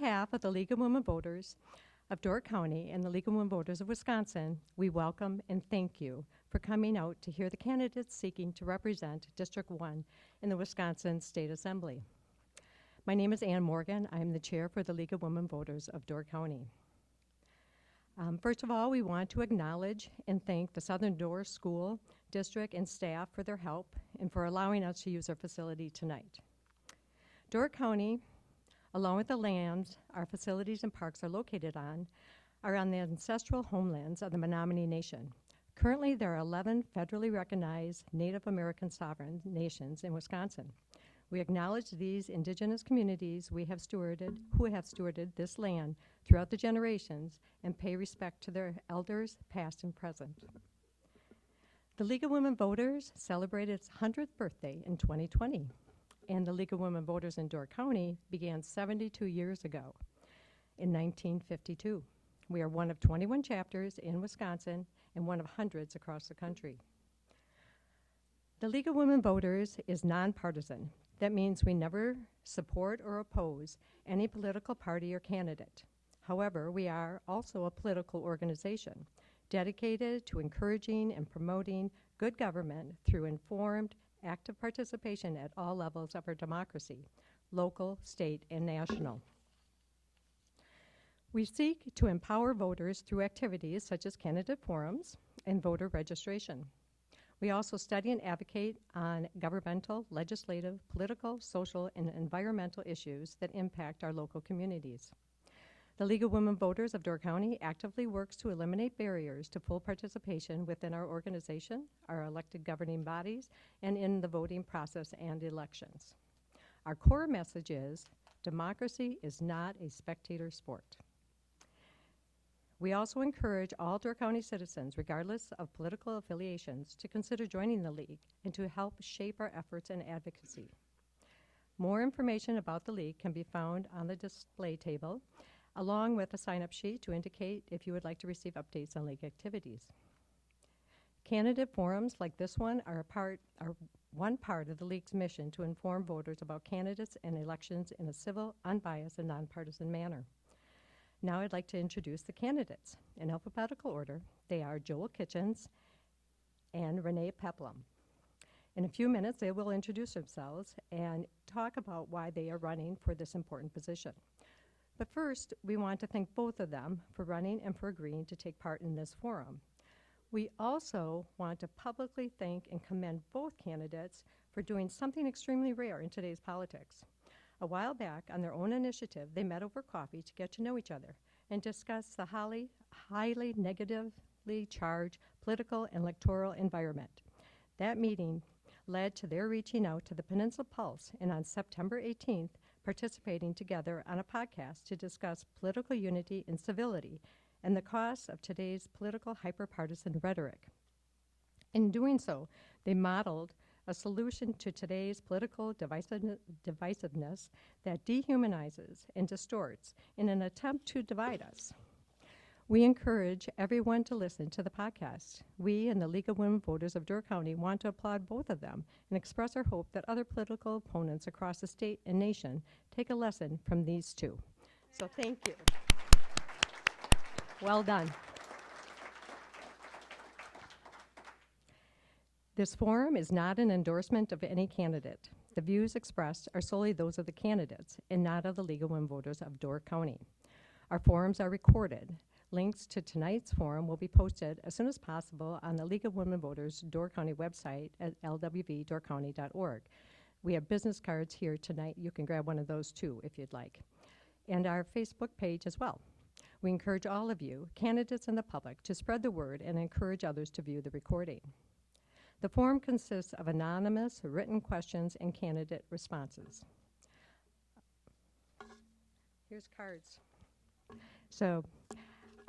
behalf of the League of Women Voters of Door County and the League of Women Voters of Wisconsin, we welcome and thank you for coming out to hear the candidates seeking to represent District 1 in the Wisconsin State Assembly. My name is Ann Morgan. I am the chair for the League of Women Voters of Door County. First of all, we want to acknowledge and thank the Southern Door School District and staff for their help and for allowing us to use our facility tonight. Door County, along with the lands our facilities and parks are located on, are on the ancestral homelands of the Menominee Nation. Currently, there are 11 federally recognized Native American sovereign nations in Wisconsin. We acknowledge these indigenous communities who have stewarded this land throughout the generations and pay respect to their elders, past and present. The League of Women Voters celebrated its 100th birthday in 2020, and the League of Women Voters in Door County began 72 years ago in 1952. We are one of 21 chapters in Wisconsin and one of hundreds across the country. The League of Women Voters is nonpartisan. That means we never support or oppose any political party or candidate. However, we are also a political organization dedicated to encouraging and promoting good government through informed, active participation at all levels of our democracy, local, state, and national. We seek to empower voters through activities such as candidate forums and voter registration. We also study and advocate on governmental, legislative, political, social, and environmental issues that impact our local communities. The League of Women Voters of Door County actively works to eliminate barriers to full participation within our organization, our elected governing bodies, and in the voting process and elections. Our core message is, democracy is not a spectator sport. We also encourage all Door County citizens, regardless of political affiliations, to consider joining the League and to help shape our efforts and advocacy. More information about the League can be found on the display table, along with a sign-up sheet to indicate if you would like to receive updates on League activities. Candidate forums like this one are one part of the League's mission to inform voters about candidates and elections in a civil, unbiased, and nonpartisan manner. Now I'd like to introduce the candidates. In alphabetical order, they are Joel Kitchens and Renee Paplham. In a few minutes, they will introduce themselves and talk about why they are running for this important position. But first, we want to thank both of them for running and for agreeing to take part in this forum. We also want to publicly thank and commend both candidates for doing something extremely rare in today's politics. A while back, on their own initiative, they met over coffee to get to know each other and discuss the highly negatively charged political and electoral environment. That meeting led to their reaching out to the Peninsula Pulse, and on September 18th, participating together on a podcast to discuss political unity and civility and the costs of today's political hyperpartisan rhetoric. In doing so, they modeled a solution to today's political divisiveness that dehumanizes and distorts in an attempt to divide us. We encourage everyone to listen to the podcast. We and the League of Women Voters of Door County want to applaud both of them and express our hope that other political opponents across the state and nation take a lesson from these two. So thank you. Well done. This forum is not an endorsement of any candidate. The views expressed are solely those of the candidates and not of the League of Women Voters of Door County. Our forums are recorded. Links to tonight's forum will be posted as soon as possible on the League of Women Voters Door County website at lwvdoorcounty.org. We have business cards here tonight. You can grab one of those too if you'd like. And our Facebook page as well. We encourage all of you, candidates and the public, to spread the word and encourage others to view the recording. The forum consists of anonymous written questions and candidate responses. Here's cards. So,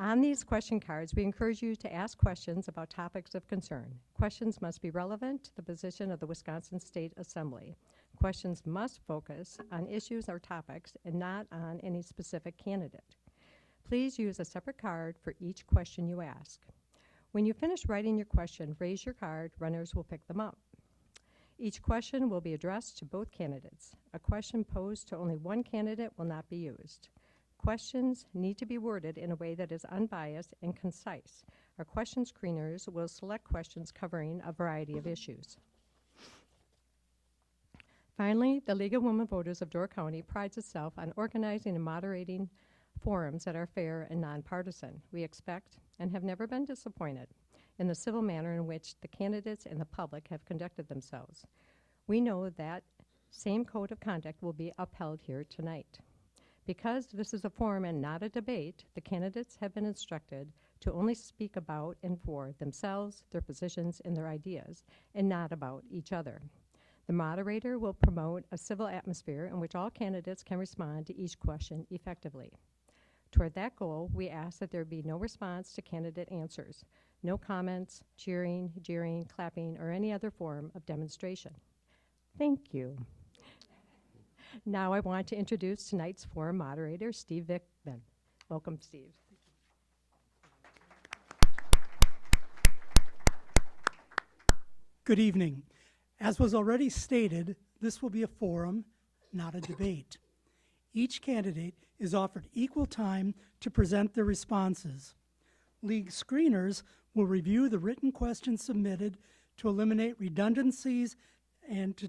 on these question cards, we encourage you to ask questions about topics of concern. Questions must be relevant to the position of the Wisconsin State Assembly. Questions must focus on issues or topics and not on any specific candidate. Please use a separate card for each question you ask. When you finish writing your question, raise your card. Runners will pick them up. Each question will be addressed to both candidates. A question posed to only one candidate will not be used. questions need to be worded in a way that is unbiased and concise. Our question screeners will select questions covering a variety of issues. Finally, the League of Women Voters of Door County prides itself on organizing and moderating forums that are fair and nonpartisan. We expect and have never been disappointed in the civil manner in which the candidates and the public have conducted themselves. We know that same code of conduct will be upheld here tonight. Because this is a forum and not a debate, the candidates have been instructed to only speak about and for themselves, their positions, and their ideas, and not about each other. The moderator will promote a civil atmosphere in which all candidates can respond to each question effectively. Toward that goal, we ask that there be no response to candidate answers, no comments, cheering, jeering, clapping, or any other form of demonstration. Thank you. Now I want to introduce tonight's forum moderator, Steve Vickman. Welcome, Steve. Good evening. As was already stated, this will be a forum, not a debate. Each candidate is offered equal time to present their responses. League screeners will review the written questions submitted to eliminate redundancies and to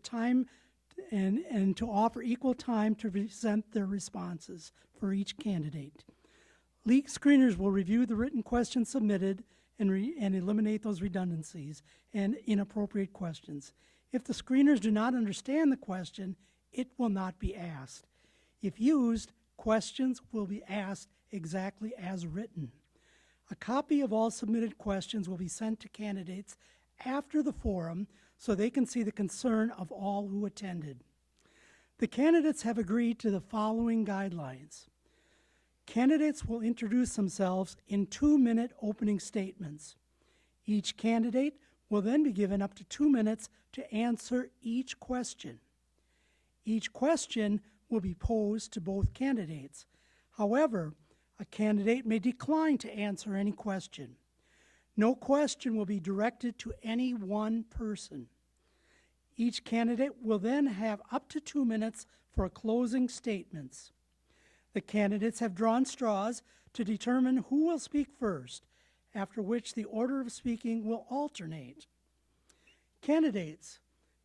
offer equal time to present their responses for each candidate. League screeners will review the written questions submitted and eliminate those redundancies and inappropriate questions. If the screeners do not understand the question, it will not be asked. If used, questions will be asked exactly as written. A copy of all submitted questions will be sent to candidates after the forum so they can see the concern of all who attended. The candidates have agreed to the following guidelines. Candidates will introduce themselves in 2-minute opening statements. Each candidate will then be given up to 2 minutes to answer each question. Each question will be posed to both candidates. However, a candidate may decline to answer any question. No question will be directed to any one person. Each candidate will then have up to 2 minutes for closing statements. The candidates have drawn straws to determine who will speak first, after which the order of speaking will alternate. Candidates,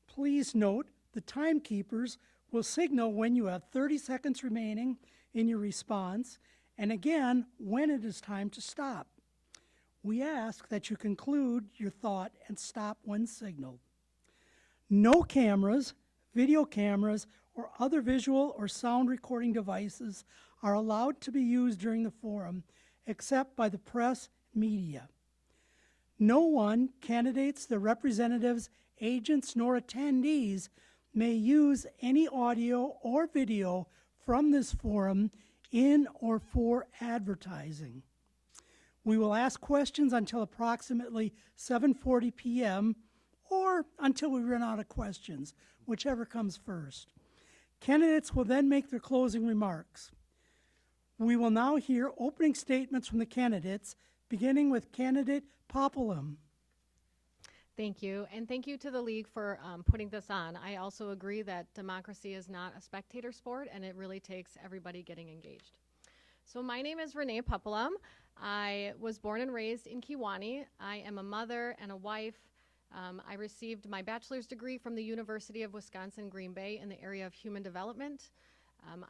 please note the timekeepers will signal when you have 30 seconds remaining in your response, and again when it is time to stop. We ask that you conclude your thought and stop when signaled. No cameras, video cameras, or other visual or sound recording devices are allowed to be used during the forum except by the press and media. No one, candidates, their representatives, agents, nor attendees may use any audio or video from this forum in or for advertising. We will ask questions until approximately 7:40 p.m. or until we run out of questions, whichever comes first. Candidates will then make their closing remarks. We will now hear opening statements from the candidates, beginning with candidate Paplham. Thank you, and thank you to the League for putting this on. I also agree that democracy is not a spectator sport, and it really takes everybody getting engaged. So my name is Renee Paplham. I was born and raised in Kewaunee. I am a mother and a wife. I received my bachelor's degree from the University of Wisconsin-Green Bay in the area of human development.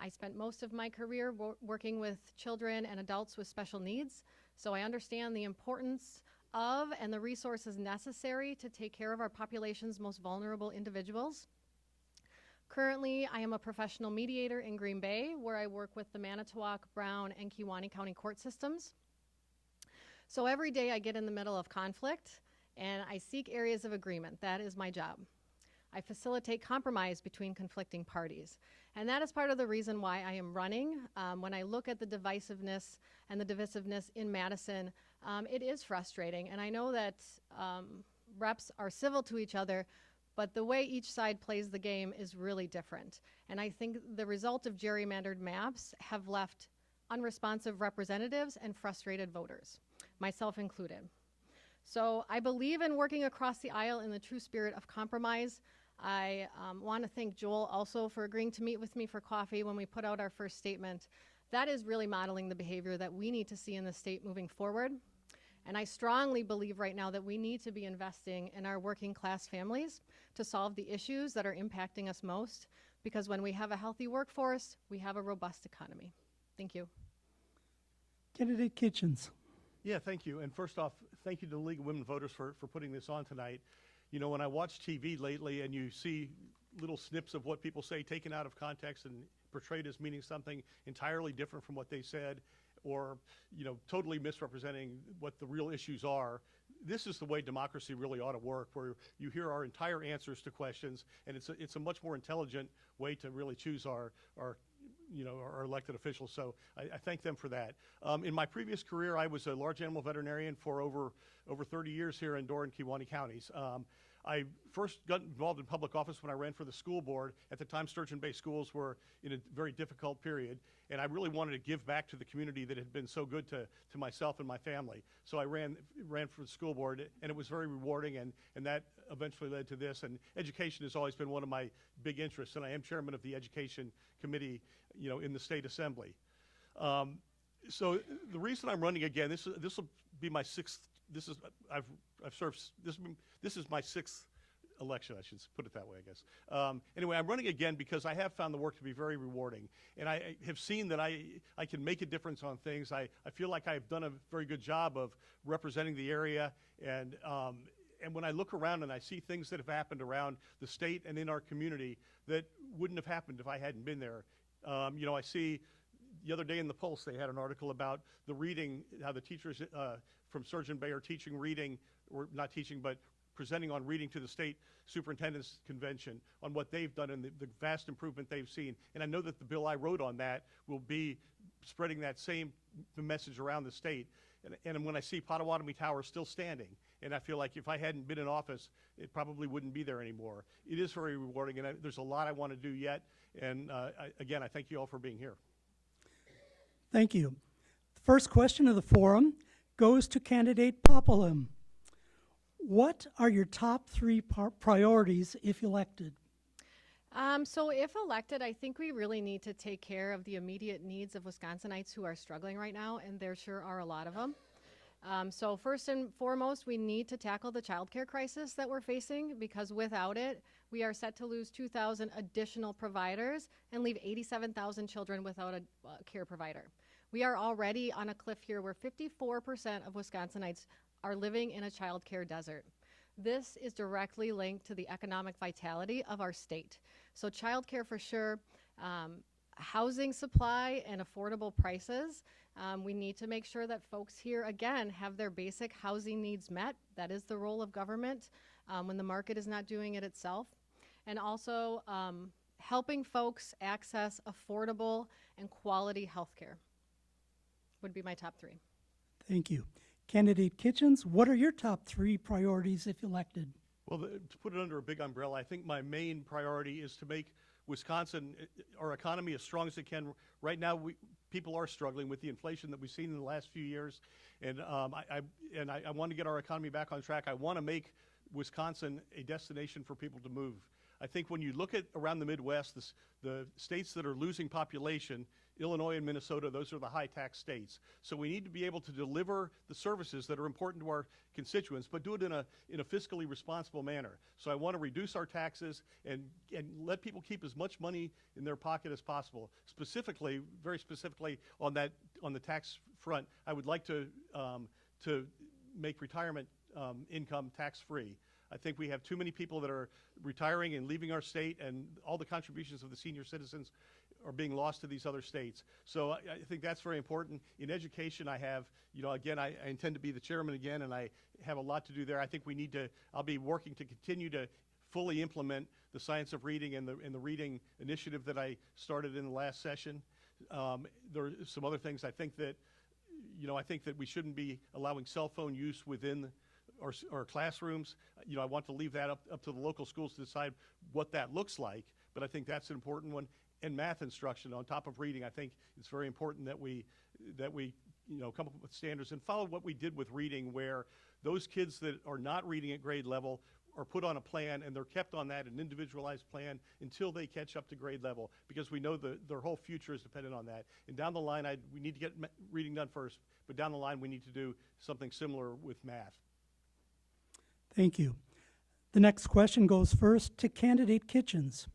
I spent most of my career working with children and adults with special needs, so I understand the importance of and the resources necessary to take care of our population's most vulnerable individuals. Currently, I am a professional mediator in Green Bay, where I work with the Manitowoc, Brown, and Kewaunee County court systems. So every day I get in the middle of conflict, and I seek areas of agreement. That is my job. I facilitate compromise between conflicting parties. And that is part of the reason why I am running. When I look at the divisiveness and the divisiveness in Madison, it is frustrating. And I know that reps are civil to each other, but the way each side plays the game is really different. And I think the result of gerrymandered maps have left unresponsive representatives and frustrated voters, myself included. So I believe in working across the aisle in the true spirit of compromise. I want to thank Joel also for agreeing to meet with me for coffee when we put out our first statement. That is really modeling the behavior that we need to see in the state moving forward. And I strongly believe right now that we need to be investing in our working class families to solve the issues that are impacting us most, because when we have a healthy workforce, we have a robust economy. Thank you. Candidate Kitchens. Yeah, thank you. And first off, thank you to the League of Women Voters for putting this on tonight. You know, when I watch TV lately and you see little snips of what people say taken out of context and portrayed as meaning something entirely different from what they said, or, you know, totally misrepresenting what the real issues are, this is the way democracy really ought to work, where you hear our entire answers to questions, and it's a much more intelligent way to really choose our elected officials. So I thank them for that. In my previous career, I was a large animal veterinarian for over 30 years here in Door and Kewaunee counties. I first got involved in public office when I ran for the school board. At the time, Sturgeon-based schools were in a very difficult period, and I really wanted to give back to the community that had been so good to myself and my family. So I ran for the school board, and it was very rewarding, and that eventually led to this. And education has always been one of my big interests, and I am chairman of the Education Committee, you know, in the State Assembly. So the reason I'm running again, this will be my sixth. I've served. This is my sixth election. I should put it that way, I guess. Anyway, I'm running again because I have found the work to be very rewarding, and I have seen that I can make a difference on things. I feel like I've done a very good job of representing the area, and when I look around and I see things that have happened around the state and in our community that wouldn't have happened if I hadn't been there. You know, I see the other day in the Pulse they had an article about the reading, how the teachers from Sturgeon Bay are teaching reading, or not teaching, but presenting on reading to the state superintendent's convention on what they've done and the vast improvement they've seen. And I know that the bill I wrote on that will be spreading that same message around the state. And when I see Potawatomi Tower still standing, and I feel like if I hadn't been in office, it probably wouldn't be there anymore. It is very rewarding, and there's a lot I want to do yet. And again, I thank you all for being here. Thank you. The first question of the forum goes to candidate Paplham. What are your top three priorities if elected? So if elected, I think we really need to take care of the immediate needs of Wisconsinites who are struggling right now, and there sure are a lot of them. So first and foremost, we need to tackle the childcare crisis that we're facing, because without it, we are set to lose 2,000 additional providers and leave 87,000 children without a care provider. We are already on a cliff here where 54% of Wisconsinites are living in a childcare desert. This is directly linked to the economic vitality of our state. So childcare for sure, housing supply and affordable prices. We need to make sure that folks here, again, have their basic housing needs met. That is the role of government when the market is not doing it itself. And also helping folks access affordable and quality health care would be my top three. Thank you. Candidate Kitchens, what are your top three priorities if elected? Well, to put it under a big umbrella, I think my main priority is to make Wisconsin, our economy, as strong as it can. Right now, people are struggling with the inflation that we've seen in the last few years, and I want to get our economy back on track. I want to make Wisconsin a destination for people to move. I think when you look at around the Midwest, the states that are losing population, Illinois and Minnesota, those are the high tax states. So we need to be able to deliver the services that are important to our constituents, but do it in a fiscally responsible manner. So I want to reduce our taxes and let people keep as much money in their pocket as possible. Specifically, very specifically on the tax front, I would like to make retirement income tax-free. I think we have too many people that are retiring and leaving our state, and all the contributions of the senior citizens are being lost to these other states. So I think that's very important. In education, I have, again, I intend to be the chairman again, and I have a lot to do there. I think I'll be working to continue to fully implement the science of reading and the reading initiative that I started in the last session. There are some other things I think that we shouldn't be allowing cell phone use within our classrooms. I want to leave that up to the local schools to decide what that looks like, but I think that's an important one. And math instruction on top of reading, I think it's very important that we come up with standards and follow what we did with reading, where those kids that are not reading at grade level, are put on a plan, and they're kept on that, an individualized plan, until they catch up to grade level, because we know their whole future is dependent on that. And down the line, we need to get reading done first, but down the line, we need to do something similar with math. Thank you. The next question goes first to candidate Kitchens.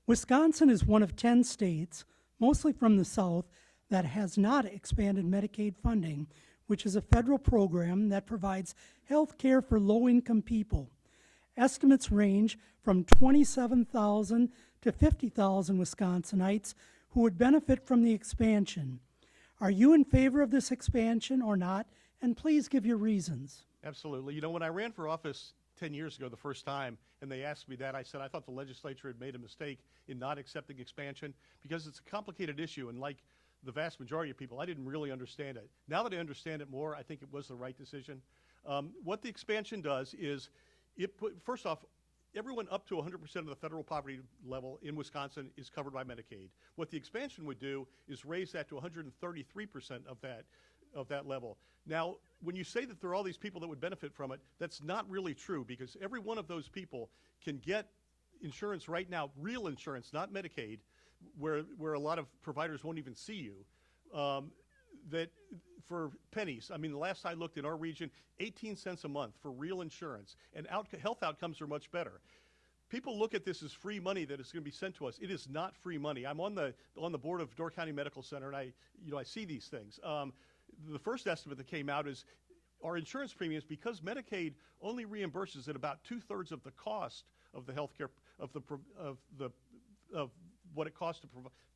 Wisconsin is one of 10 states, mostly from the South, that has not expanded Medicaid funding, which is a federal program that provides health care for low-income people. Estimates range from 27,000 to 50,000 Wisconsinites who would benefit from the expansion. Are you in favor of this expansion or not? And please give your reasons. Absolutely. You know, when I ran for office 10 years ago the first time, and they asked me that, I said I thought the legislature had made a mistake in not accepting expansion, because it's a complicated issue, and like the vast majority of people, I didn't really understand it. Now that I understand it more, I think it was the right decision. What the expansion does is, first off, everyone up to 100% of the federal poverty level in Wisconsin is covered by Medicaid. What the expansion would do is raise that to 133% of that level. Now, when you say that there are all these people that would benefit from it, that's not really true, because every one of those people can get insurance right now, real insurance, not Medicaid, where a lot of providers won't even see you, that for pennies. I mean, the last I looked in our region, 18 cents a month for real insurance, and health outcomes are much better. People look at this as free money that is going to be sent to us. It is not free money. I'm on the board of Door County Medical Center, and I see these things. The first estimate that came out is our insurance premiums, because Medicaid only reimburses at about 2/3 of the cost of the health care, of what it costs to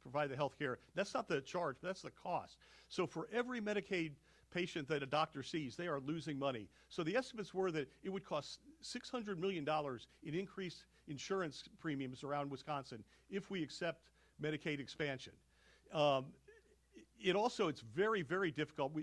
provide the health care. That's not the charge, but that's the cost. So for every Medicaid patient that a doctor sees, they are losing money. So the estimates were that it would cost $600 million in increased insurance premiums around Wisconsin if we accept Medicaid expansion. It's very, very difficult.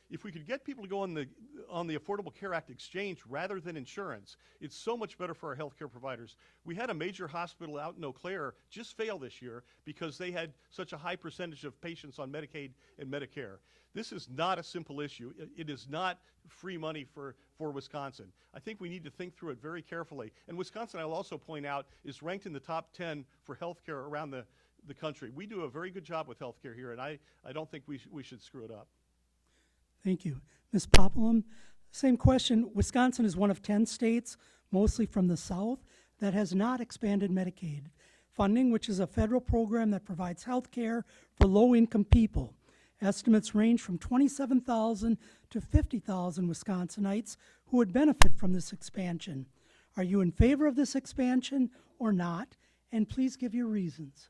If we could get people to go on the Affordable Care Act exchange rather than insurance, it's so much better for our healthcare providers. We had a major hospital out in Eau Claire just fail this year because they had such a high percentage of patients on Medicaid and Medicare. This is not a simple issue. It is not free money for Wisconsin. I think we need to think through it very carefully. And Wisconsin, I'll also point out, is ranked in the top 10 for healthcare around the country. We do a very good job with healthcare here, and I don't think we should screw it up. Thank you. Ms. Paplham, same question. Wisconsin is one of 10 states, mostly from the South, that has not expanded Medicaid funding, which is a federal program that provides health care for low-income people. Estimates range from 27,000 to 50,000 Wisconsinites who would benefit from this expansion. Are you in favor of this expansion or not? And please give your reasons.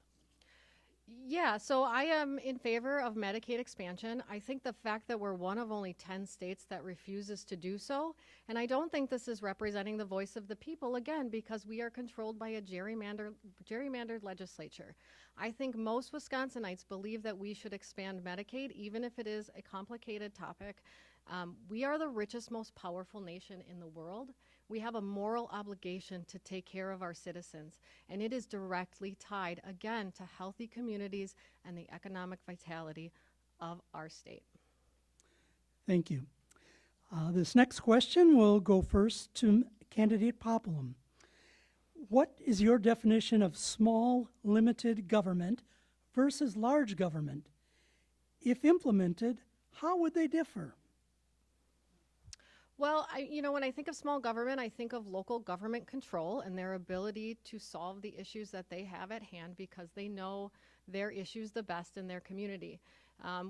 Yeah, so I am in favor of Medicaid expansion. I think the fact that we're one of only 10 states that refuses to do so, and I don't think this is representing the voice of the people, again, because we are controlled by a gerrymandered legislature. I think most Wisconsinites believe that we should expand Medicaid, even if it is a complicated topic. We are the richest, most powerful nation in the world. We have a moral obligation to take care of our citizens, and it is directly tied, again, to healthy communities and the economic vitality of our state. Thank you. This next question will go first to candidate Paplham. What is your definition of small, limited government versus large government? If implemented, how would they differ? Well, when I think of small government, I think of local government control and their ability to solve the issues that they have at hand because they know their issues the best in their community.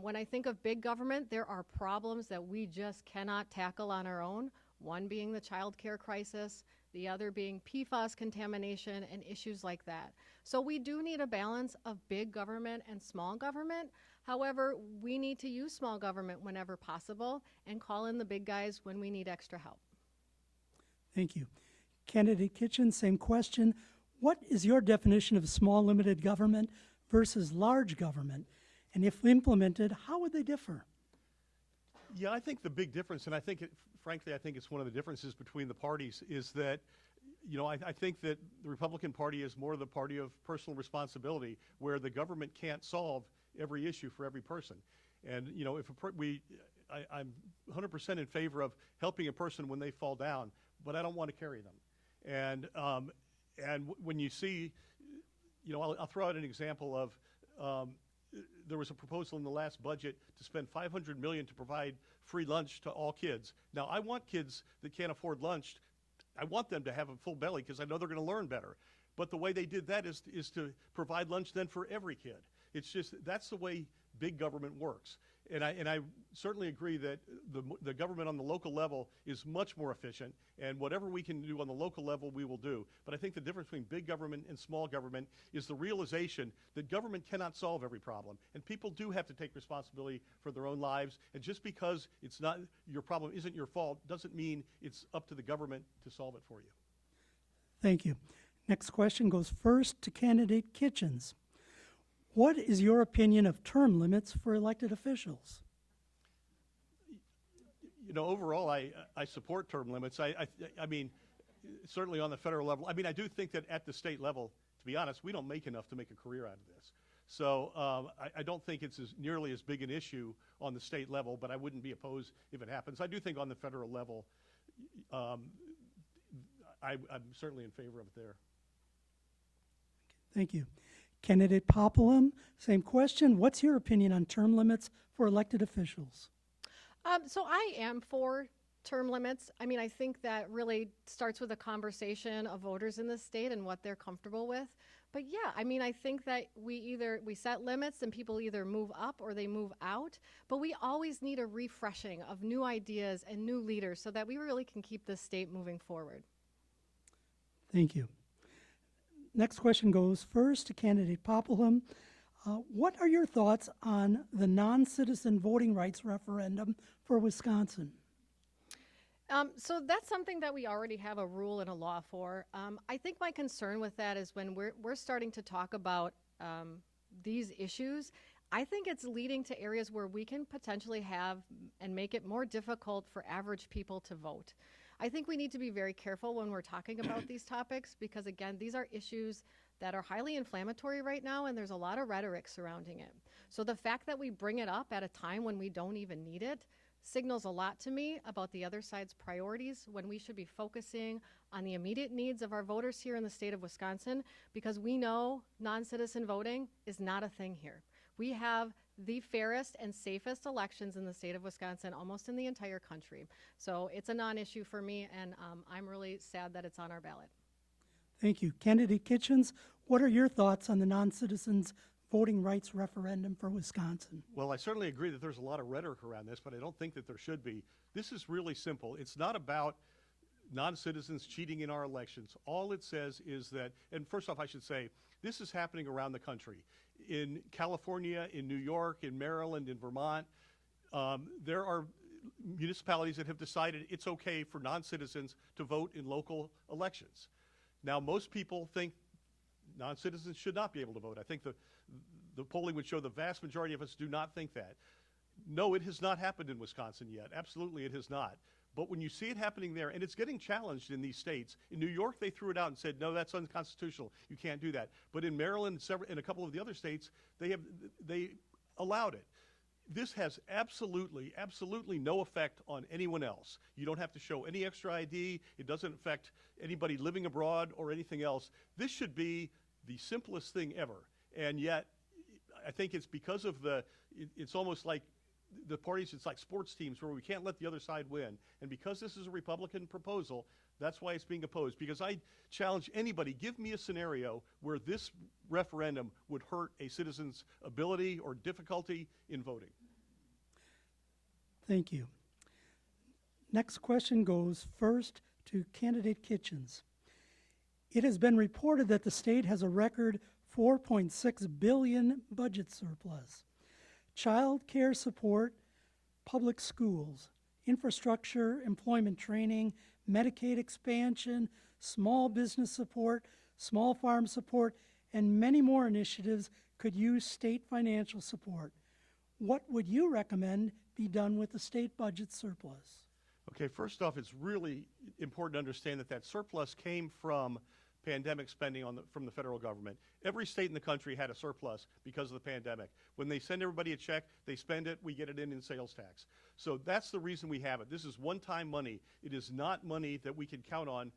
When I think of big government, there are problems that we just cannot tackle on our own, one being the child care crisis, the other being PFAS contamination and issues like that. So we do need a balance of big government and small government. However, we need to use small government whenever possible and call in the big guys when we need extra help. Thank you. Candidate Kitchen, same question. What is your definition of small limited government versus large government? And if implemented, how would they differ? Yeah, I think the big difference, and frankly, I think it's one of the differences between the parties, is that, I think that the Republican Party is more the party of personal responsibility, where the government can't solve every issue for every person. And, I'm 100% in favor of helping a person when they fall down, but I don't want to carry them. When you see, I'll throw out an example of, there was a proposal in the last budget to spend $500 million to provide free lunch to all kids. Now, I want kids that can't afford lunch, I want them to have a full belly because I know they're going to learn better. But the way they did that is to provide lunch then for every kid. It's just, that's the way big government works. And I certainly agree that the government on the local level is much more efficient, and whatever we can do on the local level, we will do. But I think the difference between big government and small government is the realization that government cannot solve every problem, and people do have to take responsibility for their own lives. And just because it's not your problem isn't your fault doesn't mean it's up to the government to solve it for you. Thank you. Next question goes first to candidate Kitchens. What is your opinion of term limits for elected officials? Overall, I support term limits. I mean, certainly on the federal level. I mean, I do think that at the state level, to be honest, we don't make enough to make a career out of this. So I don't think it's nearly as big an issue on the state level, but I wouldn't be opposed if it happens. I do think on the federal level, I'm certainly in favor of it there. Thank you. Candidate Paplham, same question. What's your opinion on term limits for elected officials? So I am for term limits. I mean, I think that really starts with a conversation of voters in the state and what they're comfortable with. But yeah, I mean, I think that we set limits and people either move up or they move out, but we always need a refreshing of new ideas and new leaders so that we really can keep this state moving forward. Thank you. Next question goes first to candidate Paplham. What are your thoughts on the non-citizen voting rights referendum for Wisconsin? So that's something that we already have a rule and a law for. I think my concern with that is when we're starting to talk about these issues, I think it's leading to areas where we can potentially have and make it more difficult for average people to vote. I think we need to be very careful when we're talking about these topics because, again, these are issues that are highly inflammatory right now, and there's a lot of rhetoric surrounding it. So the fact that we bring it up at a time when we don't even need it signals a lot to me about the other side's priorities when we should be focusing on the immediate needs of our voters here in the state of Wisconsin, because we know non-citizen voting is not a thing here. We have the fairest and safest elections in the state of Wisconsin, almost in the entire country. So it's a non-issue for me, and I'm really sad that it's on our ballot. Thank you. Candidate Kitchens, what are your thoughts on the non-citizens voting rights referendum for Wisconsin? Well, I certainly agree that there's a lot of rhetoric around this, but I don't think that there should be. This is really simple. It's not about non-citizens cheating in our elections. All it says is that, and first off, I should say, this is happening around the country. In California, in New York, in Maryland, in Vermont, there are municipalities that have decided it's okay for non-citizens to vote in local elections. Now, most people think non-citizens should not be able to vote. I think the polling would show the vast majority of us do not think that. No, it has not happened in Wisconsin yet. Absolutely, it has not. But when you see it happening there, and it's getting challenged in these states, in New York they threw it out and said, no, that's unconstitutional. You can't do that. But in Maryland and a couple of the other states, they allowed it. This has absolutely no effect on anyone else. You don't have to show any extra ID. It doesn't affect anybody living abroad or anything else. This should be the simplest thing ever. And yet, I think it's because of it's almost like the parties, it's like sports teams where we can't let the other side win. And because this is a Republican proposal, that's why it's being opposed. Because I challenge anybody, give me a scenario where this referendum would hurt a citizen's ability or difficulty in voting. Thank you. Next question goes first to candidate Kitchens. It has been reported that the state has a record $4.6 billion budget surplus. Child care support, public schools, infrastructure, employment training, Medicaid expansion, small business support, small farm support, and many more initiatives could use state financial support. What would you recommend be done with the state budget surplus? Okay, first off, it's really important to understand that surplus came from pandemic spending from the federal government. Every state in the country had a surplus because of the pandemic. When they send everybody a check, they spend it, we get it in sales tax. So that's the reason we have it. This is one-time money. It is not money that we can count on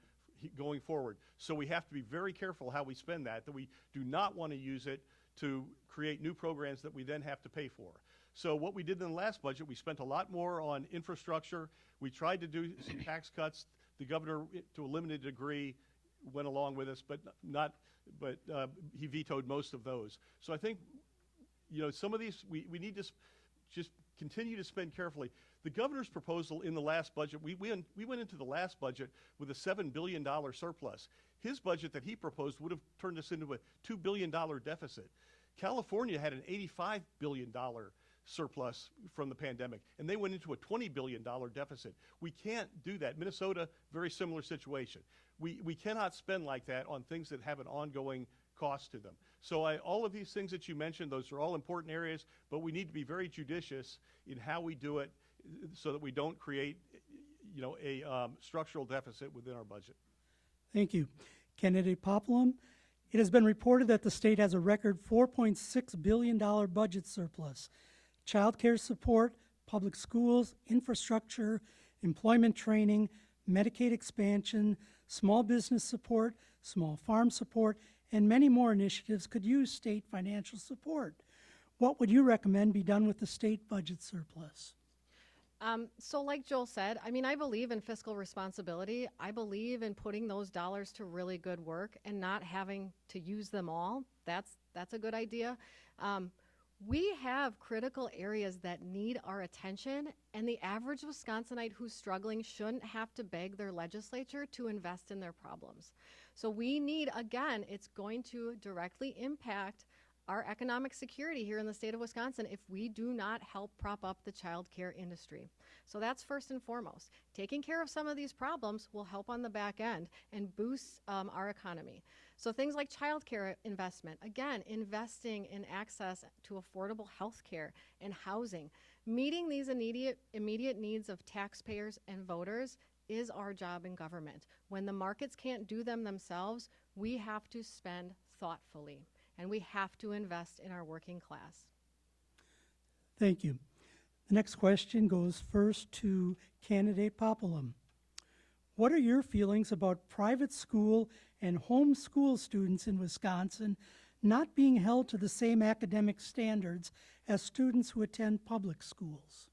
going forward. So we have to be very careful how we spend that we do not want to use it to create new programs that we then have to pay for. So what we did in the last budget, we spent a lot more on infrastructure. We tried to do some tax cuts. The governor, to a limited degree, went along with us, but he vetoed most of those. So I think, some of these, we need to just continue to spend carefully. The governor's proposal in the last budget, we went into the last budget with a $7 billion surplus. His budget that he proposed would have turned us into a $2 billion deficit. California had an $85 billion surplus from the pandemic, and they went into a $20 billion deficit. We can't do that. Minnesota, very similar situation. We cannot spend like that on things that have an ongoing cost to them. So all of these things that you mentioned, those are all important areas, but we need to be very judicious in how we do it so that we don't create, a structural deficit within our budget. Thank you. Candidate Paplham, it has been reported that the state has a record $4.6 billion budget surplus. Child care support, public schools, infrastructure, employment training, Medicaid expansion, small business support, small farm support, and many more initiatives could use state financial support. What would you recommend be done with the state budget surplus? So like Joel said, I believe in fiscal responsibility. I believe in putting those dollars to really good work and not having to use them all. That's a good idea. We have critical areas that need our attention, and the average Wisconsinite who's struggling shouldn't have to beg their legislature to invest in their problems. So we need, again, it's going to directly impact our economic security here in the state of Wisconsin if we do not help prop up the child care industry. So that's first and foremost. Taking care of some of these problems will help on the back end and boost our economy. So things like child care investment, again, investing in access to affordable health care and housing. Meeting these immediate needs of taxpayers and voters is our job in government. When the markets can't do them themselves, we have to spend thoughtfully. And we have to invest in our working class. Thank you. The next question goes first to Candidate Paplham. What are your feelings about private school and homeschool students in Wisconsin not being held to the same academic standards as students who attend public schools?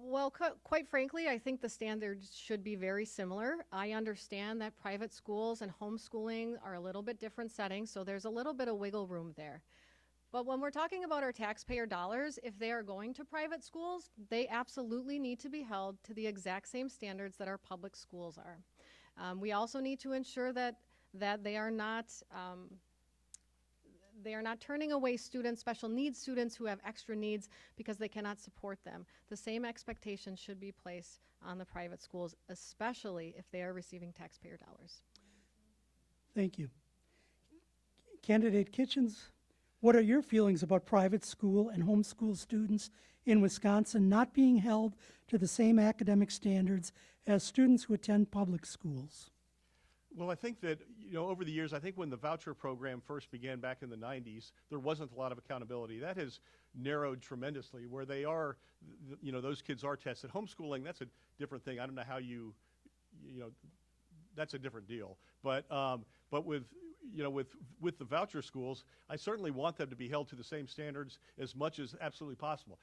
Well, quite frankly, I think the standards should be very similar. I understand that private schools and homeschooling are a little bit different settings, so there's a little bit of wiggle room there. But when we're talking about our taxpayer dollars, if they are going to private schools, they absolutely need to be held to the exact same standards that our public schools are. We also need to ensure that they are not turning away students, special needs students who have extra needs because they cannot support them. The same expectations should be placed on the private schools, especially if they are receiving taxpayer dollars. Thank you. Candidate Kitchens, what are your feelings about private school and homeschool students in Wisconsin not being held to the same academic standards as students who attend public schools? Well, I think that, over the years, I think when the voucher program first began back in the 90s, there wasn't a lot of accountability. That has narrowed tremendously where they are, those kids are tested. Homeschooling, that's a different thing. I don't know how that's a different deal. But with the voucher schools, I certainly want them to be held to the same standards as much as absolutely possible.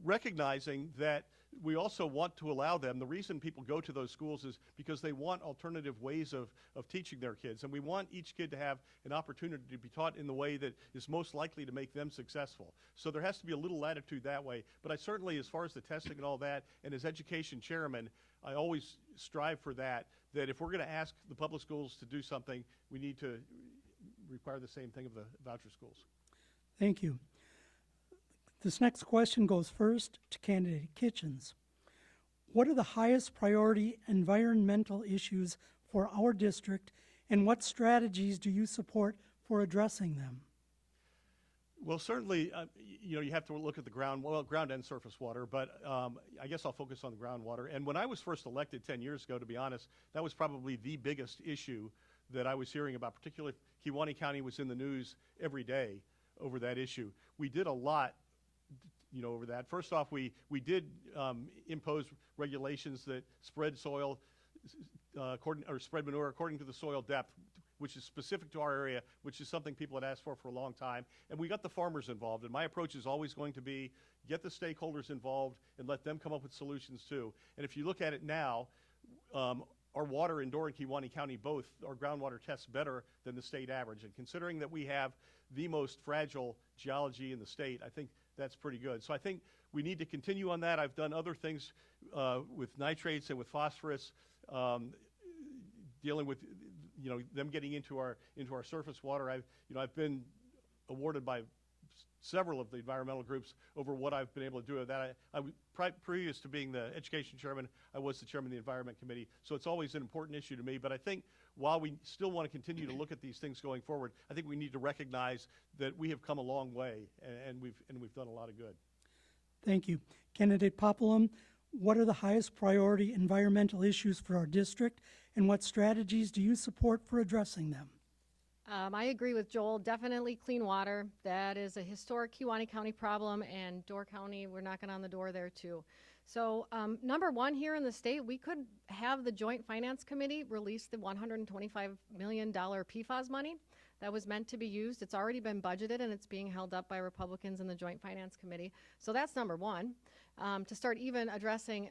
Recognizing that we also want to allow them, the reason people go to those schools is because they want alternative ways of teaching their kids. And we want each kid to have an opportunity to be taught in the way that is most likely to make them successful. So there has to be a little latitude that way. But I certainly, as far as the testing and all that, and as education chairman, I always strive for that if we're going to ask the public schools to do something, we need to require the same thing of the voucher schools. Thank you. This next question goes first to Candidate Kitchens. What are the highest priority environmental issues for our district, and what strategies do you support for addressing them? Well, certainly, you have to look at the ground and surface water, but I guess I'll focus on the groundwater. And when I was first elected 10 years ago, to be honest, that was probably the biggest issue that I was hearing about, particularly Kewaunee County was in the news every day over that issue. We did a lot over that. First off, we did impose regulations that spread soil spread manure according to the soil depth, which is specific to our area, which is something people had asked for a long time. And we got the farmers involved. And my approach is always going to be get the stakeholders involved and let them come up with solutions too. And if you look at it now, our water in Door and Kewaunee County, both, our groundwater tests better than the state average. And considering that we have the most fragile geology in the state, I think that's pretty good. So I think we need to continue on that. I've done other things with nitrates and with phosphorus, dealing with them getting into our surface water. I've been awarded by several of the environmental groups over what I've been able to do with that. Previous to being the education chairman, I was the chairman of the environment committee, so it's always an important issue to me. But I think while we still want to continue to look at these things going forward, I think we need to recognize that we have come a long way, and we've done a lot of good. Thank you. Candidate Paplham, what are the highest priority environmental issues for our district, and what strategies do you support for addressing them? I agree with Joel. Definitely clean water. That is a historic Kewaunee County problem, and Door County, we're knocking on the door there too. So number one here in the state, we could have the Joint Finance Committee release the $125 million PFAS money that was meant to be used. It's already been budgeted, and it's being held up by Republicans in the Joint Finance Committee. So that's number one, to start even addressing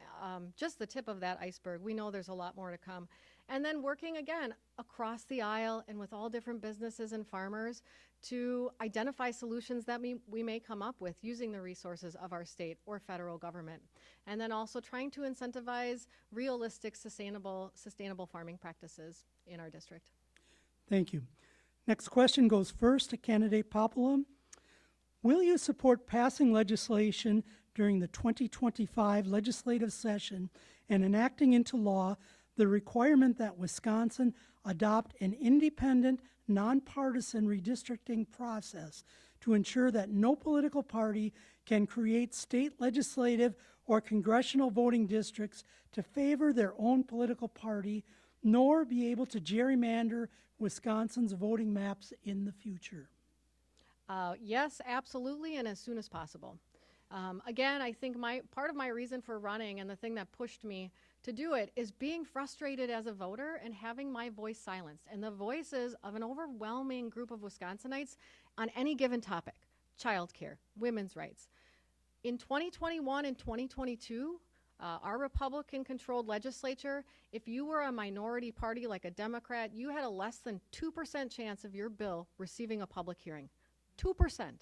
just the tip of that iceberg. We know there's a lot more to come. And then working again across the aisle and with all different businesses and farmers to identify solutions that we may come up with using the resources of our state or federal government. And then also trying to incentivize realistic, sustainable farming practices in our district. Thank you. Next question goes first to candidate Paplham. Will you support passing legislation during the 2025 legislative session and enacting into law the requirement that Wisconsin adopt an independent, nonpartisan redistricting process to ensure that no political party can create state legislative or congressional voting districts to favor their own political party, nor be able to gerrymander Wisconsin's voting maps in the future? Yes, absolutely, and as soon as possible. Again, I think part of my reason for running and the thing that pushed me to do it is being frustrated as a voter and having my voice silenced. And the voices of an overwhelming group of Wisconsinites on any given topic: childcare, women's rights. In 2021 and 2022, our Republican-controlled legislature, if you were a minority party like a Democrat, you had a less than 2% chance of your bill receiving a public hearing. 2%.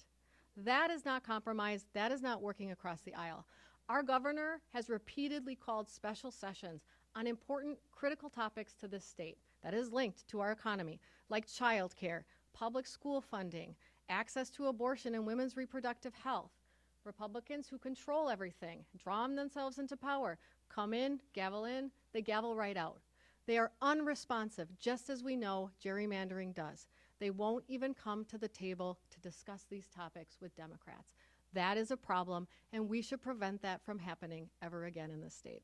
That is not compromise. That is not working across the aisle. Our governor has repeatedly called special sessions on important, critical topics to this state that is linked to our economy, like childcare, public school funding, access to abortion and women's reproductive health. Republicans who control everything, draw themselves into power, come in, they gavel right out. They are unresponsive, just as we know gerrymandering does. They won't even come to the table to discuss these topics with Democrats. That is a problem, and we should prevent that from happening ever again in this state.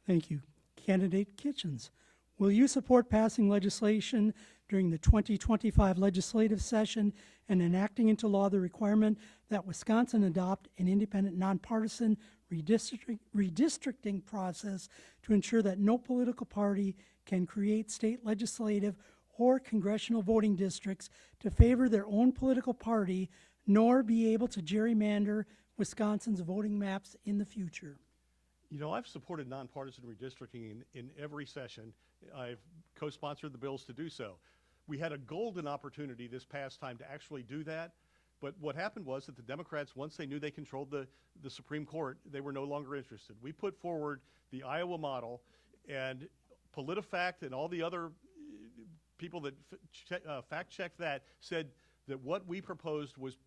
Thank you. Candidate Kitchens, will you support passing legislation during the 2025 legislative session and enacting into law the requirement that Wisconsin adopt an independent, nonpartisan redistricting process to ensure that no political party can create state legislative or congressional voting districts to favor their own political party, nor be able to gerrymander Wisconsin's voting maps in the future? You know, I've supported nonpartisan redistricting in every session. I've co-sponsored the bills to do so. We had a golden opportunity this past time to actually do that, but what happened was that the Democrats, once they knew they controlled the Supreme Court, they were no longer interested. We put forward the Iowa model, and PolitiFact and all the other people that fact-checked that said that what we proposed was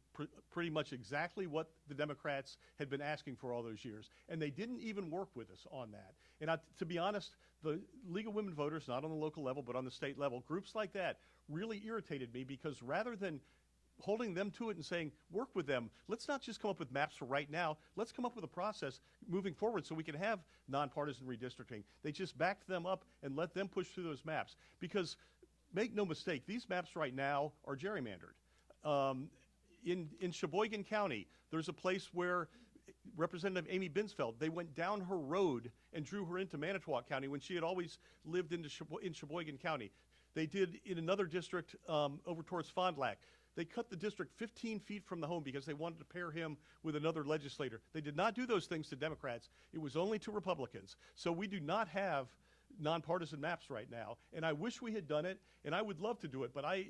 pretty much exactly what the Democrats had been asking for all those years. And they didn't even work with us on that. And to be honest, the League of Women Voters, not on the local level, but on the state level, groups like that really irritated me, because rather than holding them to it and saying, work with them, let's not just come up with maps for right now, let's come up with a process moving forward so we can have nonpartisan redistricting. They just backed them up and let them push through those maps. Because make no mistake, these maps right now are gerrymandered. In Sheboygan County, there's a place where Representative Amy Binsfeld, they went down her road and drew her into Manitowoc County when she had always lived in Sheboygan County. They did in another district over towards Fond du Lac. They cut the district 15 feet from the home because they wanted to pair him with another legislator. They did not do those things to Democrats. It was only to Republicans. So we do not have nonpartisan maps right now, and I wish we had done it, and I would love to do it, but I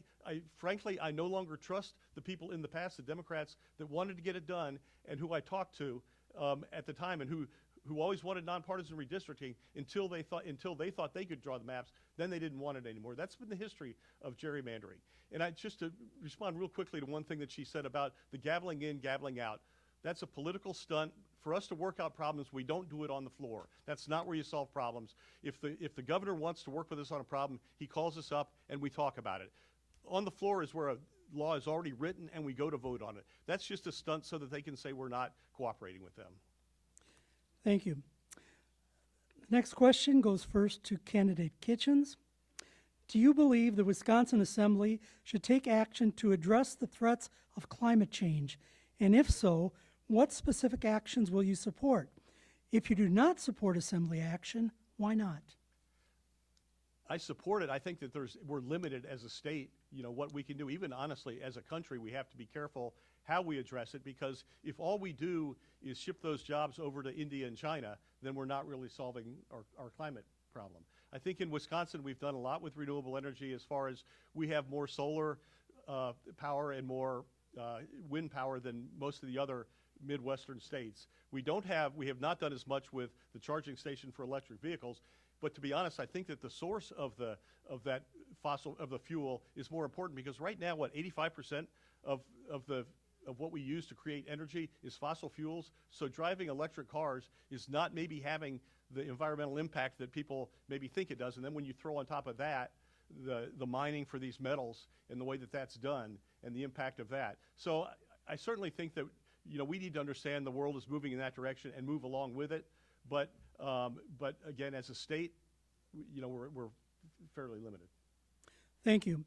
frankly, I no longer trust the people in the past, the Democrats that wanted to get it done and who I talked to at the time and who always wanted nonpartisan redistricting until they thought they could draw the maps. Then they didn't want it anymore. That's been the history of gerrymandering. And just to respond real quickly to one thing that she said about the gaveling in, gaveling out. That's a political stunt. For us to work out problems, we don't do it on the floor. That's not where you solve problems. If the governor wants to work with us on a problem, he calls us up and we talk about it. On the floor is where a law is already written and we go to vote on it. That's just a stunt so that they can say we're not cooperating with them. Thank you. The next question goes first to candidate Kitchens. Do you believe the Wisconsin Assembly should take action to address the threats of climate change? And if so, what specific actions will you support? If you do not support Assembly action, why not? I support it. I think that we're limited as a state, what we can do. Even honestly, as a country, we have to be careful how we address it, because if all we do is ship those jobs over to India and China, then we're not really solving our climate problem. I think in Wisconsin, we've done a lot with renewable energy as far as we have more solar power and more wind power than most of the other Midwestern states. We have not done as much with the charging station for electric vehicles, but to be honest, I think that the source of the fuel is more important, because right now, 85% of what we use to create energy is fossil fuels. So driving electric cars is not maybe having the environmental impact that people maybe think it does. And then when you throw on top of that the mining for these metals and the way that that's done and the impact of that. So I certainly think that we need to understand the world is moving in that direction and move along with it. But again, as a state, we're fairly limited. Thank you.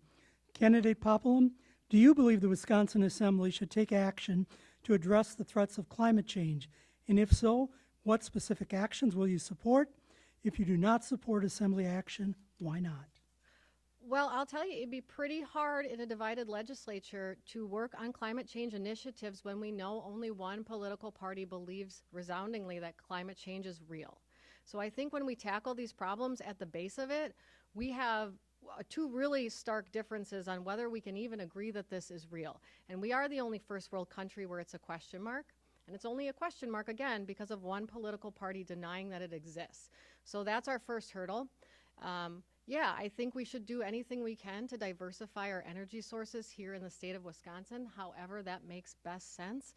Candidate Paplham, do you believe the Wisconsin Assembly should take action to address the threats of climate change? And if so, what specific actions will you support? If you do not support Assembly action, why not? Well, I'll tell you, it'd be pretty hard in a divided legislature to work on climate change initiatives when we know only one political party believes resoundingly that climate change is real. So I think when we tackle these problems at the base of it, we have two really stark differences on whether we can even agree that this is real. And we are the only first world country where it's a question mark. And it's only a question mark, again, because of one political party denying that it exists. So that's our first hurdle. Yeah, I think we should do anything we can to diversify our energy sources here in the state of Wisconsin, however that makes best sense,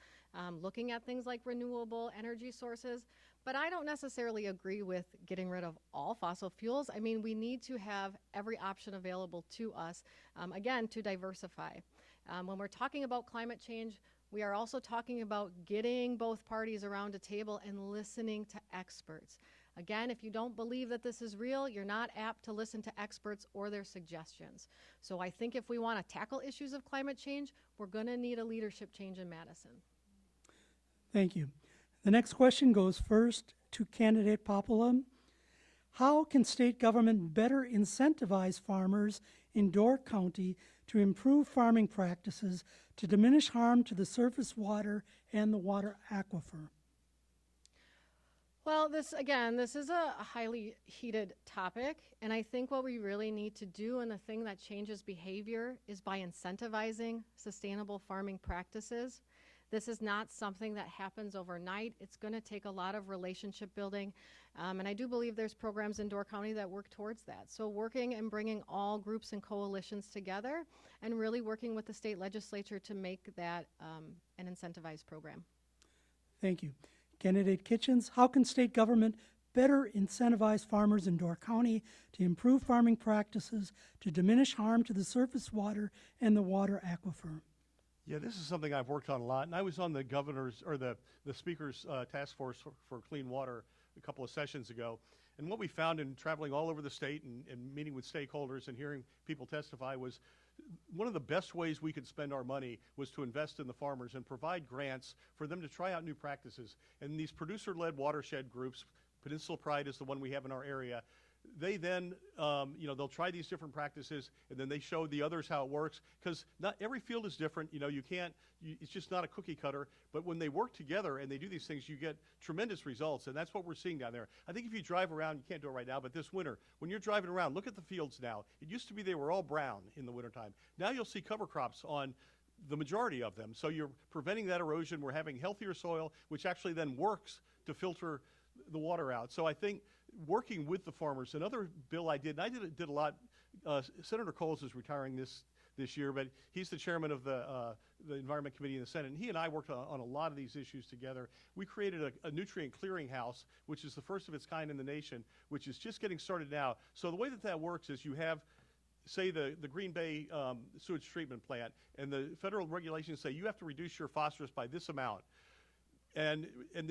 looking at things like renewable energy sources. But I don't necessarily agree with getting rid of all fossil fuels. I mean, we need to have every option available to us, again, to diversify. When we're talking about climate change, we are also talking about getting both parties around a table and listening to experts. Again, if you don't believe that this is real, you're not apt to listen to experts or their suggestions. So I think if we want to tackle issues of climate change, we're going to need a leadership change in Madison. Thank you. The next question goes first to candidate Paplham. How can state government better incentivize farmers in Door County to improve farming practices to diminish harm to the surface water and the water aquifer? Well, this is a highly heated topic, and I think what we really need to do, and the thing that changes behavior, is by incentivizing sustainable farming practices. This is not something that happens overnight. It's going to take a lot of relationship building, and I do believe there's programs in Door County that work towards that. So working and bringing all groups and coalitions together and really working with the state legislature to make that an incentivized program. Thank you. Candidate Kitchens, how can state government better incentivize farmers in Door County to improve farming practices to diminish harm to the surface water and the water aquifer? Yeah, this is something I've worked on a lot, and I was on the governor's or the speaker's task force for clean water a couple of sessions ago. And what we found in traveling all over the state and meeting with stakeholders and hearing people testify was one of the best ways we could spend our money was to invest in the farmers and provide grants for them to try out new practices. And these producer-led watershed groups, Peninsula Pride is the one we have in our area, they then, they'll try these different practices, and then they show the others how it works, because not every field is different. It's just not a cookie cutter. But when they work together and they do these things, you get tremendous results, and that's what we're seeing down there. I think if you drive around, you can't do it right now, but this winter, when you're driving around, look at the fields now. It used to be they were all brown in the wintertime. Now you'll see cover crops on the majority of them. So you're preventing that erosion. We're having healthier soil, which actually then works to filter the water out. So I think working with the farmers, another bill I did, and I did a lot, Senator Coles is retiring this year, but he's the chairman of the Environment Committee in the Senate, and he and I worked on a lot of these issues together. We created a nutrient clearinghouse, which is the first of its kind in the nation, which is just getting started now. So the way that works is you have, say, the Green Bay sewage treatment plant, and the federal regulations say you have to reduce your phosphorus by this amount. And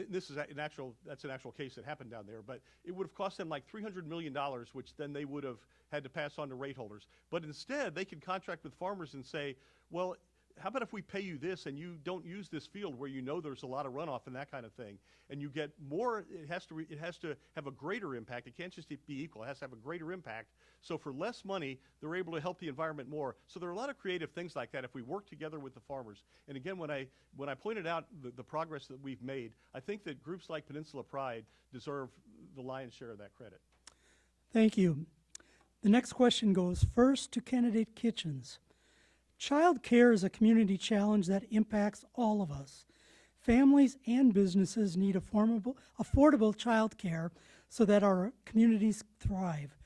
this is that's an actual case that happened down there, but it would have cost them like $300 million, which then they would have had to pass on to rate holders. But instead, they could contract with farmers and say, well, how about if we pay you this and you don't use this field where there's a lot of runoff and that kind of thing, and you get more, it has to have a greater impact. It can't just be equal. It has to have a greater impact. So for less money, they're able to help the environment more. So there are a lot of creative things like that if we work together with the farmers. And again, when I pointed out the progress that we've made, I think that groups like Peninsula Pride deserve the lion's share of that credit. Thank you. The next question goes first to candidate Kitchens. Child care is a community challenge that impacts all of us. Families and businesses need affordable child care so that our communities thrive.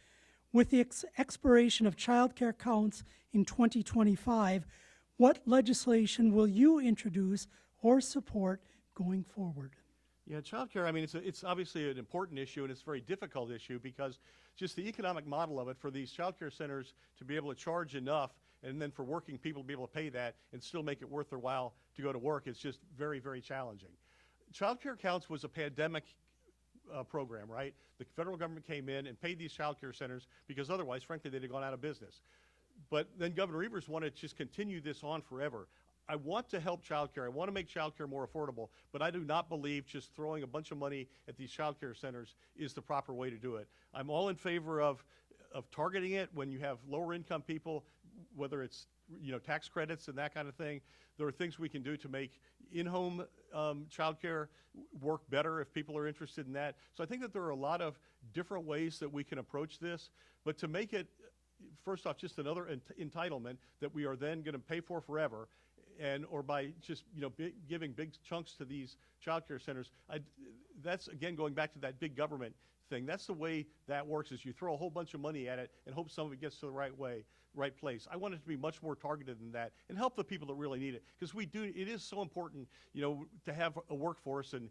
With the expiration of child care counts in 2025, what legislation will you introduce or support going forward? Yeah, child care, it's obviously an important issue, and it's a very difficult issue because just the economic model of it for these child care centers to be able to charge enough and then for working people to be able to pay that and still make it worth their while to go to work is just very, very challenging. Child care counts was a pandemic program, right? The federal government came in and paid these child care centers because otherwise, frankly, they'd have gone out of business. But then Governor Evers wanted to just continue this on forever. I want to help child care. I want to make child care more affordable, but I do not believe just throwing a bunch of money at these child care centers is the proper way to do it. I'm all in favor of targeting it when you have lower income people, whether it's tax credits and that kind of thing. There are things we can do to make in-home child care work better if people are interested in that. So I think that there are a lot of different ways that we can approach this, but to make it, first off, just another entitlement that we are then going to pay for forever, or by just giving big chunks to these child care centers, that's again going back to that big government thing. That's the way that works, is you throw a whole bunch of money at it and hope some of it gets to the right place. I want it to be much more targeted than that and help the people that really need it, because it is so important, to have a workforce, and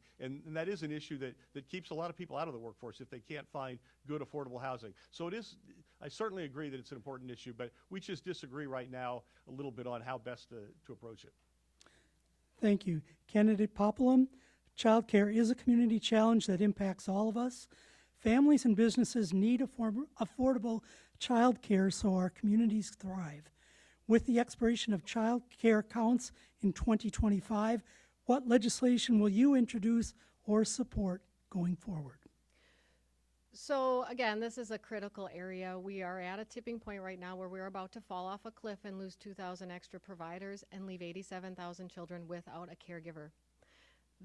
that is an issue that keeps a lot of people out of the workforce if they can't find good, affordable housing. So I certainly agree that it's an important issue, but we just disagree right now a little bit on how best to approach it. Thank you. Candidate Paplham, child care is a community challenge that impacts all of us. Families and businesses need affordable child care so our communities thrive. With the expiration of child care counts in 2025, what legislation will you introduce or support going forward? So again, this is a critical area. We are at a tipping point right now where we're about to fall off a cliff and lose 2,000 extra providers and leave 87,000 children without a caregiver.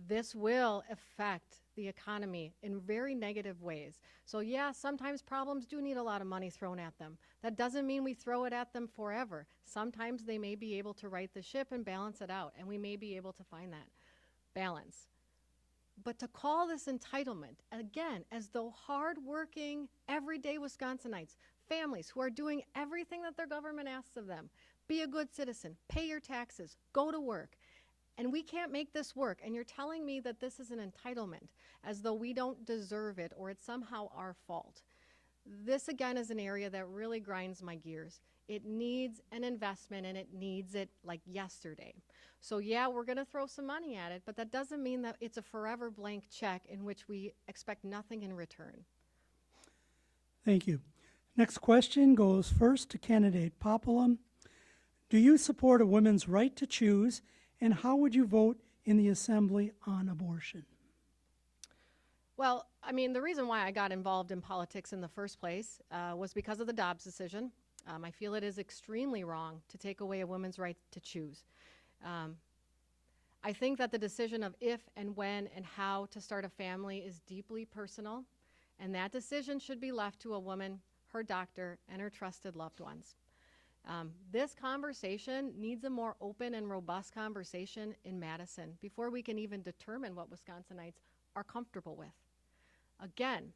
This will affect the economy in very negative ways. So yeah, sometimes problems do need a lot of money thrown at them. That doesn't mean we throw it at them forever. Sometimes they may be able to right the ship and balance it out, and we may be able to find that balance. But to call this entitlement, again, as though hardworking, everyday Wisconsinites, families who are doing everything that their government asks of them, be a good citizen, pay your taxes, go to work, and we can't make this work, and you're telling me that this is an entitlement, as though we don't deserve it or it's somehow our fault. This, again, is an area that really grinds my gears. It needs an investment, and it needs it like yesterday. So yeah, we're going to throw some money at it, but that doesn't mean that it's a forever blank check in which we expect nothing in return. Thank you. Next question goes first to candidate Paplham. Do you support a woman's right to choose, and how would you vote in the Assembly on abortion? Well, I mean, the reason why I got involved in politics in the first place was because of the Dobbs decision. I feel it is extremely wrong to take away a woman's right to choose. I think that the decision of if and when and how to start a family is deeply personal, and that decision should be left to a woman, her doctor, and her trusted loved ones. This conversation needs a more open and robust conversation in Madison before we can even determine what Wisconsinites are comfortable with. Again,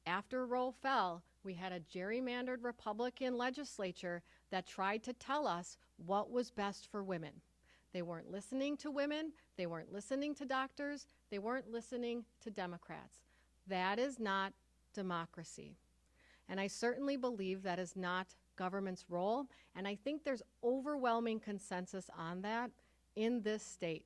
after Roe fell, we had a gerrymandered Republican legislature that tried to tell us what was best for women. They weren't listening to women, they weren't listening to doctors, they weren't listening to Democrats. That is not democracy. And I certainly believe that is not government's role, and I think there's overwhelming consensus on that in this state.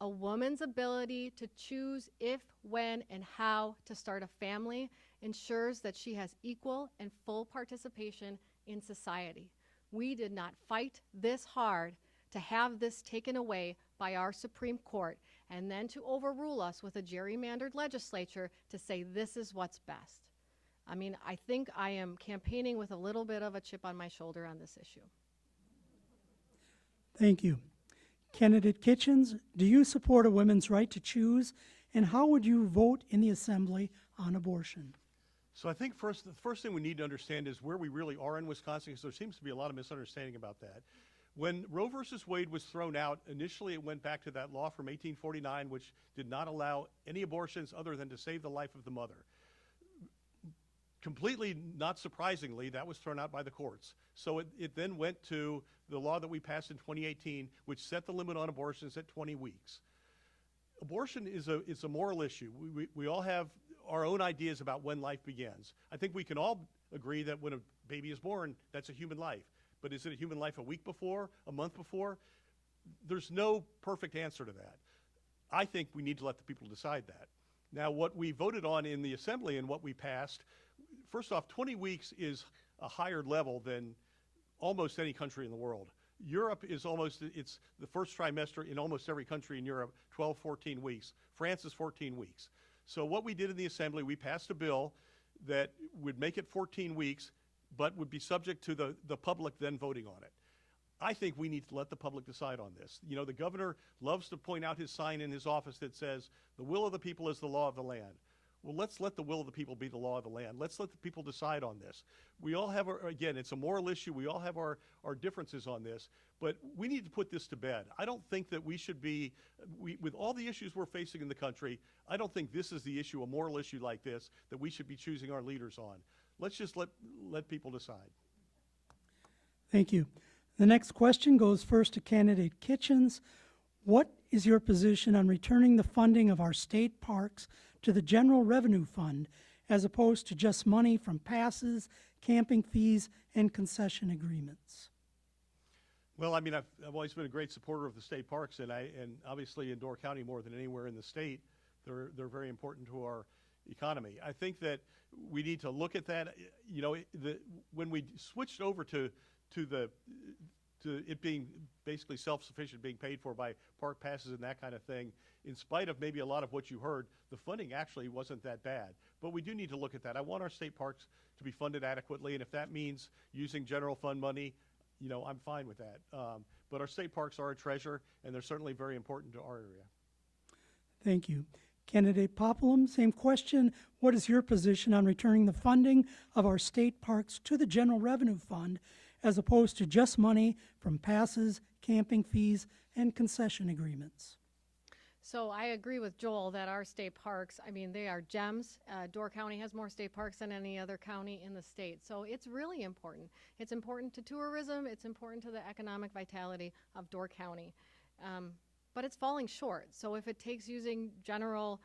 A woman's ability to choose if, when, and how to start a family ensures that she has equal and full participation in society. We did not fight this hard to have this taken away by our Supreme Court and then to overrule us with a gerrymandered legislature to say this is what's best. I mean, I think I am campaigning with a little bit of a chip on my shoulder on this issue. Thank you. Candidate Kitchens, do you support a woman's right to choose, and how would you vote in the Assembly on abortion? So I think the first thing we need to understand is where we really are in Wisconsin, because there seems to be a lot of misunderstanding about that. When Roe versus Wade was thrown out, initially it went back to that law from 1849, which did not allow any abortions other than to save the life of the mother. Completely not surprisingly, that was thrown out by the courts. So it then went to the law that we passed in 2018, which set the limit on abortions at 20 weeks. Abortion is a moral issue. We all have our own ideas about when life begins. I think we can all agree that when a baby is born, that's a human life. But is it a human life a week before, a month before? There's no perfect answer to that. I think we need to let the people decide that. Now, what we voted on in the Assembly and what we passed, first off, 20 weeks is a higher level than almost any country in the world. Europe is it's the first trimester in almost every country in Europe, 12, 14 weeks. France is 14 weeks. So what we did in the Assembly, we passed a bill that would make it 14 weeks, but would be subject to the public then voting on it. I think we need to let the public decide on this. You know, the governor loves to point out his sign in his office that says, "The will of the people is the law of the land." Well, let's let the will of the people be the law of the land. Let's let the people decide on this. We all have, again, it's a moral issue. We all have our differences on this, but we need to put this to bed. I don't think that we should be, with all the issues we're facing in the country, I don't think this is the issue, a moral issue like this, that we should be choosing our leaders on. Let's just let people decide. Thank you. The next question goes first to candidate Kitchens. What is your position on returning the funding of our state parks to the general revenue fund as opposed to just money from passes, camping fees, and concession agreements? Well, I mean, I've always been a great supporter of the state parks, and obviously in Door County more than anywhere in the state, they're very important to our economy. I think that we need to look at that. You know, when we switched over to it being basically self-sufficient, being paid for by park passes and that kind of thing, in spite of maybe a lot of what you heard, the funding actually wasn't that bad. But we do need to look at that. I want our state parks to be funded adequately, and if that means using general fund money, you know, I'm fine with that. But our state parks are a treasure, and they're certainly very important to our area. Thank you. Candidate Paplham, same question. What is your position on returning the funding of our state parks to the general revenue fund as opposed to just money from passes, camping fees, and concession agreements? So I agree with Joel that our state parks, I mean, they are gems. Door County has more state parks than any other county in the state. So it's really important. It's important to tourism. It's important to the economic vitality of Door County. But it's falling short. So if it takes using general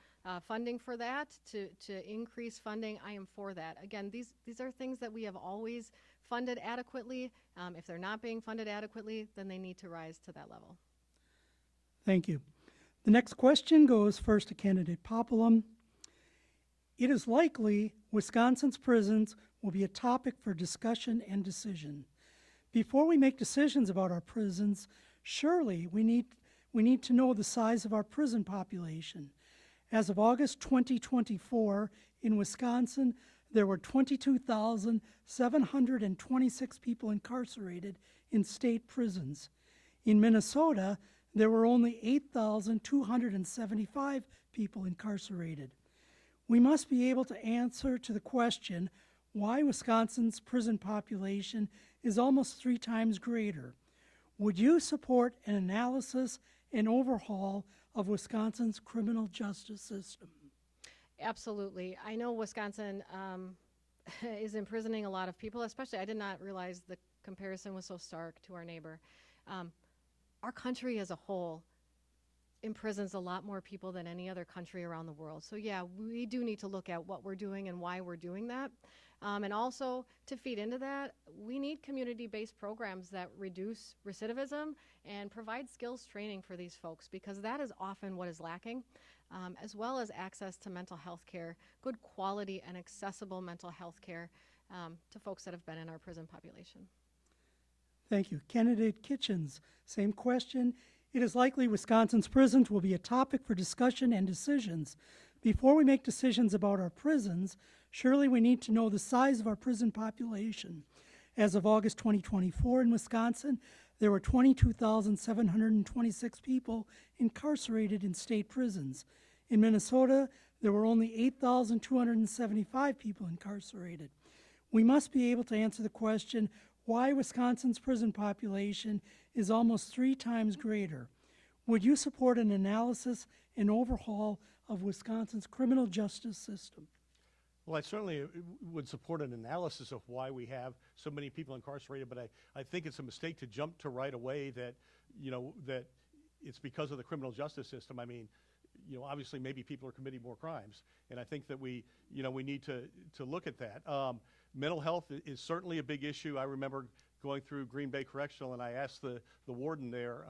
funding for that to increase funding, I am for that. Again, these are things that we have always funded adequately. If they're not being funded adequately, then they need to rise to that level. Thank you. The next question goes first to candidate Paplham. It is likely Wisconsin's prisons will be a topic for discussion and decision. Before we make decisions about our prisons, surely we need to know the size of our prison population. As of August 2024, in Wisconsin, there were 22,726 people incarcerated in state prisons. In Minnesota, there were only 8,275 people incarcerated. We must be able to answer to the question why Wisconsin's prison population is almost 3 times greater. Would you support an analysis and overhaul of Wisconsin's criminal justice system? Absolutely. I know Wisconsin is imprisoning a lot of people, especially I did not realize the comparison was so stark to our neighbor. Our country as a whole imprisons a lot more people than any other country around the world. So yeah, we do need to look at what we're doing and why we're doing that. And also, to feed into that, we need community-based programs that reduce recidivism and provide skills training for these folks, because that is often what is lacking, as well as access to mental health care, good quality and accessible mental health care to folks that have been in our prison population. Thank you. Candidate Kitchens, same question. It is likely Wisconsin's prisons will be a topic for discussion and decisions. Before we make decisions about our prisons, surely we need to know the size of our prison population. As of August 2024 in Wisconsin, there were 22,726 people incarcerated in state prisons. In Minnesota, there were only 8,275 people incarcerated. We must be able to answer the question why Wisconsin's prison population is almost 3 times greater. Would you support an analysis and overhaul of Wisconsin's criminal justice system? Well, I certainly would support an analysis of why we have so many people incarcerated, but I think it's a mistake to jump to right away that, that it's because of the criminal justice system. I mean, obviously maybe people are committing more crimes, and I think that we need to look at that. Mental health is certainly a big issue. I remember going through Green Bay Correctional, and I asked the warden there,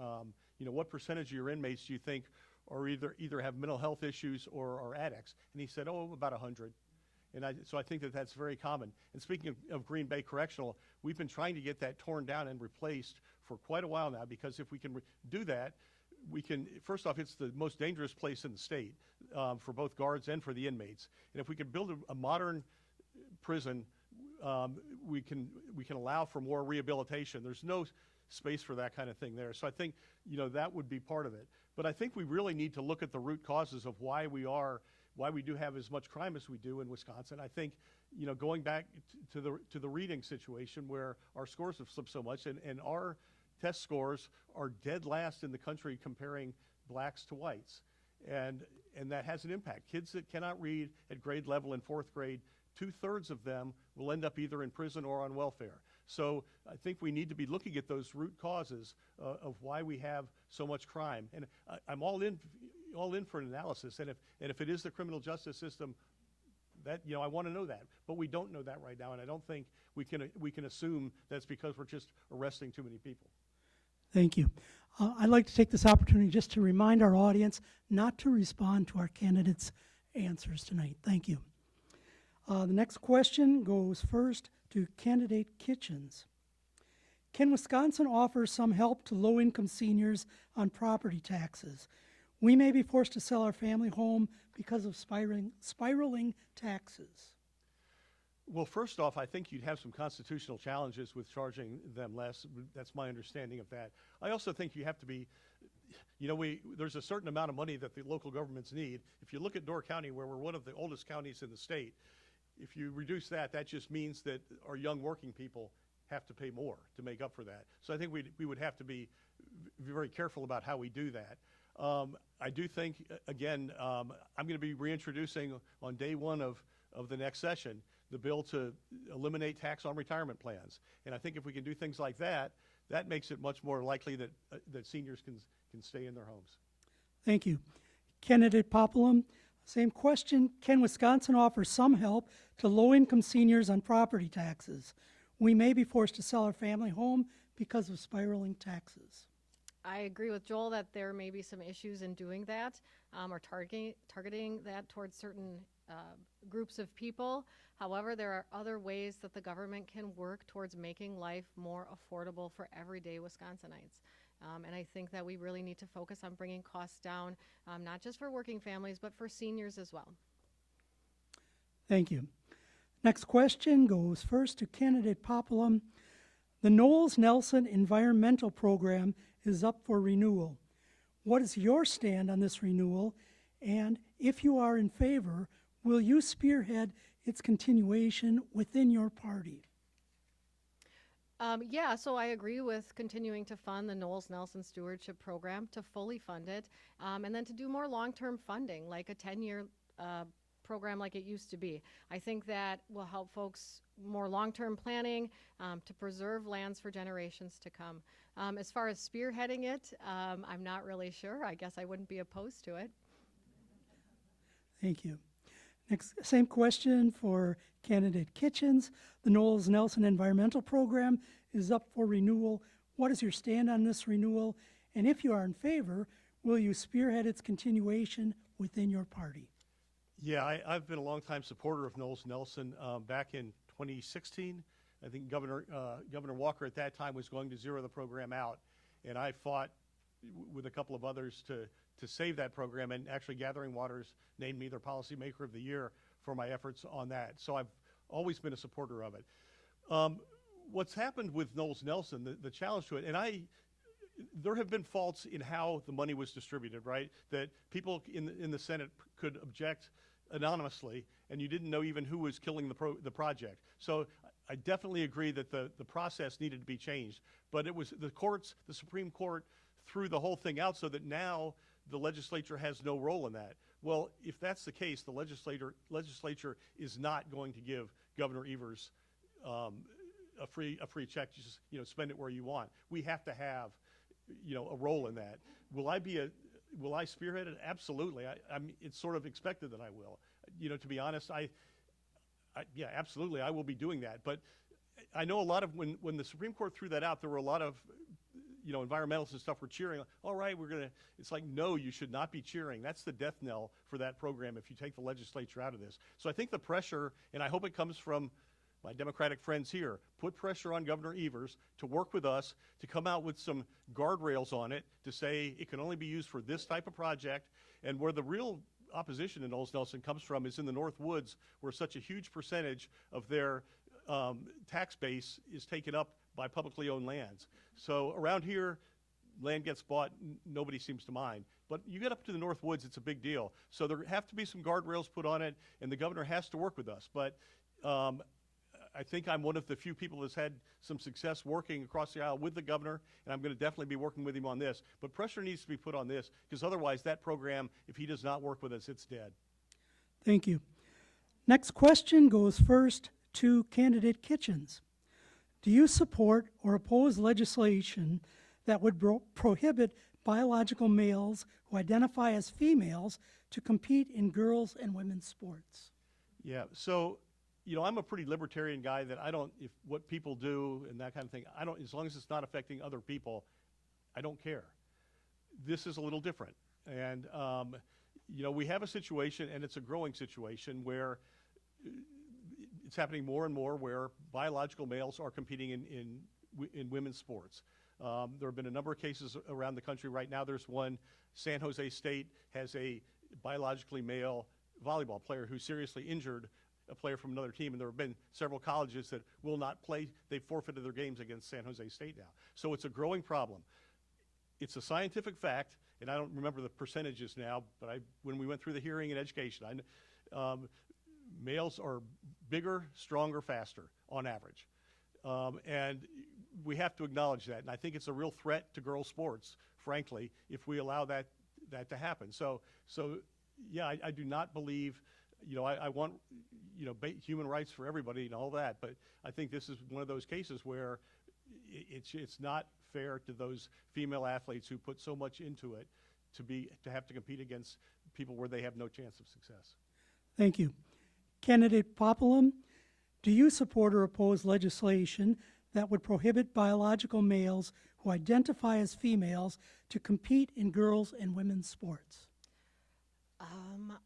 what percentage of your inmates do you think are either have mental health issues or are addicts? And he said, about 100. And so I think that that's very common. And speaking of Green Bay Correctional, we've been trying to get that torn down and replaced for quite a while now, because if we can do that, we can, first off, it's the most dangerous place in the state for both guards and for the inmates. And if we can build a modern prison, we can allow for more rehabilitation. There's no space for that kind of thing there. So I think, that would be part of it. But I think we really need to look at the root causes of why we do have as much crime as we do in Wisconsin. I think, going back to the reading situation where our scores have slipped so much, and our test scores are dead last in the country comparing blacks to whites. And that has an impact. Kids that cannot read at grade level in 4th grade, 2/3 of them will end up either in prison or on welfare. So I think we need to be looking at those root causes of why we have so much crime. And I'm all in for an analysis. And if it is the criminal justice system, that I want to know that. But we don't know that right now, and I don't think we can assume that's because we're just arresting too many people. Thank you. I'd like to take this opportunity just to remind our audience not to respond to our candidates' answers tonight. Thank you. The next question goes first to Candidate Kitchens. Can Wisconsin offer some help to low-income seniors on property taxes? We may be forced to sell our family home because of spiraling taxes. Well, first off, I think you'd have some constitutional challenges with charging them less. That's my understanding of that. I also think you have to be, there's a certain amount of money that the local governments need. If you look at Door County, where we're one of the oldest counties in the state, if you reduce that, that just means that our young working people have to pay more to make up for that. So I think we would have to be very careful about how we do that. I do think, again, I'm going to be reintroducing on day 1 of the next session the bill to eliminate tax on retirement plans. And I think if we can do things like that, that makes it much more likely that seniors can stay in their homes. Thank you. Candidate Paplham, same question. Can Wisconsin offer some help to low-income seniors on property taxes? We may be forced to sell our family home because of spiraling taxes. I agree with Joel that there may be some issues in doing that, or targeting that towards certain groups of people. However, there are other ways that the government can work towards making life more affordable for everyday Wisconsinites. And I think that we really need to focus on bringing costs down, not just for working families, but for seniors as well. Thank you. Next question goes first to candidate Paplham. The Knowles-Nelson Environmental Program is up for renewal. What is your stand on this renewal? And if you are in favor, will you spearhead its continuation within your party? Yeah, so I agree with continuing to fund the Knowles-Nelson Stewardship Program, to fully fund it, and then to do more long-term funding, like a 10-year program like it used to be. I think that will help folks more long-term planning to preserve lands for generations to come. As far as spearheading it, I'm not really sure. I guess I wouldn't be opposed to it. Thank you. Next, same question for candidate Kitchens. The Knowles-Nelson Environmental Program is up for renewal. What is your stand on this renewal? And if you are in favor, will you spearhead its continuation within your party? Yeah, I've been a longtime supporter of Knowles-Nelson. Back in 2016, I think Governor Walker at that time was going to zero the program out, and I fought with a couple of others to save that program, and actually Gathering Waters named me their policymaker of the year for my efforts on that. So I've always been a supporter of it. What's happened with Knowles-Nelson, the challenge to it, and there have been faults in how the money was distributed, right? That people in the Senate could object anonymously, and you didn't know even who was killing the project. So I definitely agree that the process needed to be changed, but it was the Supreme Court threw the whole thing out so that now the legislature has no role in that. Well, if that's the case, the legislature is not going to give Governor Evers a free check, just spend it where you want. We have to have a role in that. Will I spearhead it? Absolutely. It's sort of expected that I will. To be honest, yeah, absolutely, I will be doing that. But I know a lot of when the Supreme Court threw that out, there were a lot of environmentalists and stuff were cheering. All right, it's like, no, you should not be cheering. That's the death knell for that program if you take the legislature out of this. So I think the pressure, and I hope it comes from my Democratic friends here, put pressure on Governor Evers to work with us to come out with some guardrails on it, to say it can only be used for this type of project. And where the real opposition to Knowles-Nelson comes from is in the North Woods, where such a huge percentage of their tax base is taken up by publicly owned lands. So around here, land gets bought, nobody seems to mind. But you get up to the North Woods, it's a big deal. So there have to be some guardrails put on it, and the governor has to work with us. But I think I'm one of the few people that's had some success working across the aisle with the governor, and I'm going to definitely be working with him on this. But pressure needs to be put on this, because otherwise that program, if he does not work with us, it's dead. Thank you. Next question goes first to candidate Kitchens. Do you support or oppose legislation that would prohibit biological males who identify as females to compete in girls' and women's sports? Yeah, so I'm a pretty libertarian guy that if what people do and that kind of thing, as long as it's not affecting other people, I don't care. This is a little different. And, we have a situation, and it's a growing situation, where it's happening more and more where biological males are competing in women's sports. There have been a number of cases around the country. Right now there's one. San Jose State has a biologically male volleyball player who seriously injured a player from another team, and there have been several colleges that will not play. They've forfeited their games against San Jose State now. So it's a growing problem. It's a scientific fact, and I don't remember the percentages now, but when we went through the hearing in education, males are bigger, stronger, faster on average. And we have to acknowledge that. And I think it's a real threat to girls' sports, frankly, if we allow that to happen. So yeah, I do not believe, I want, human rights for everybody and all that, but I think this is one of those cases where it's not fair to those female athletes who put so much into it to have to compete against people where they have no chance of success. Thank you. Candidate Paplham, do you support or oppose legislation that would prohibit biological males who identify as females to compete in girls' and women's sports?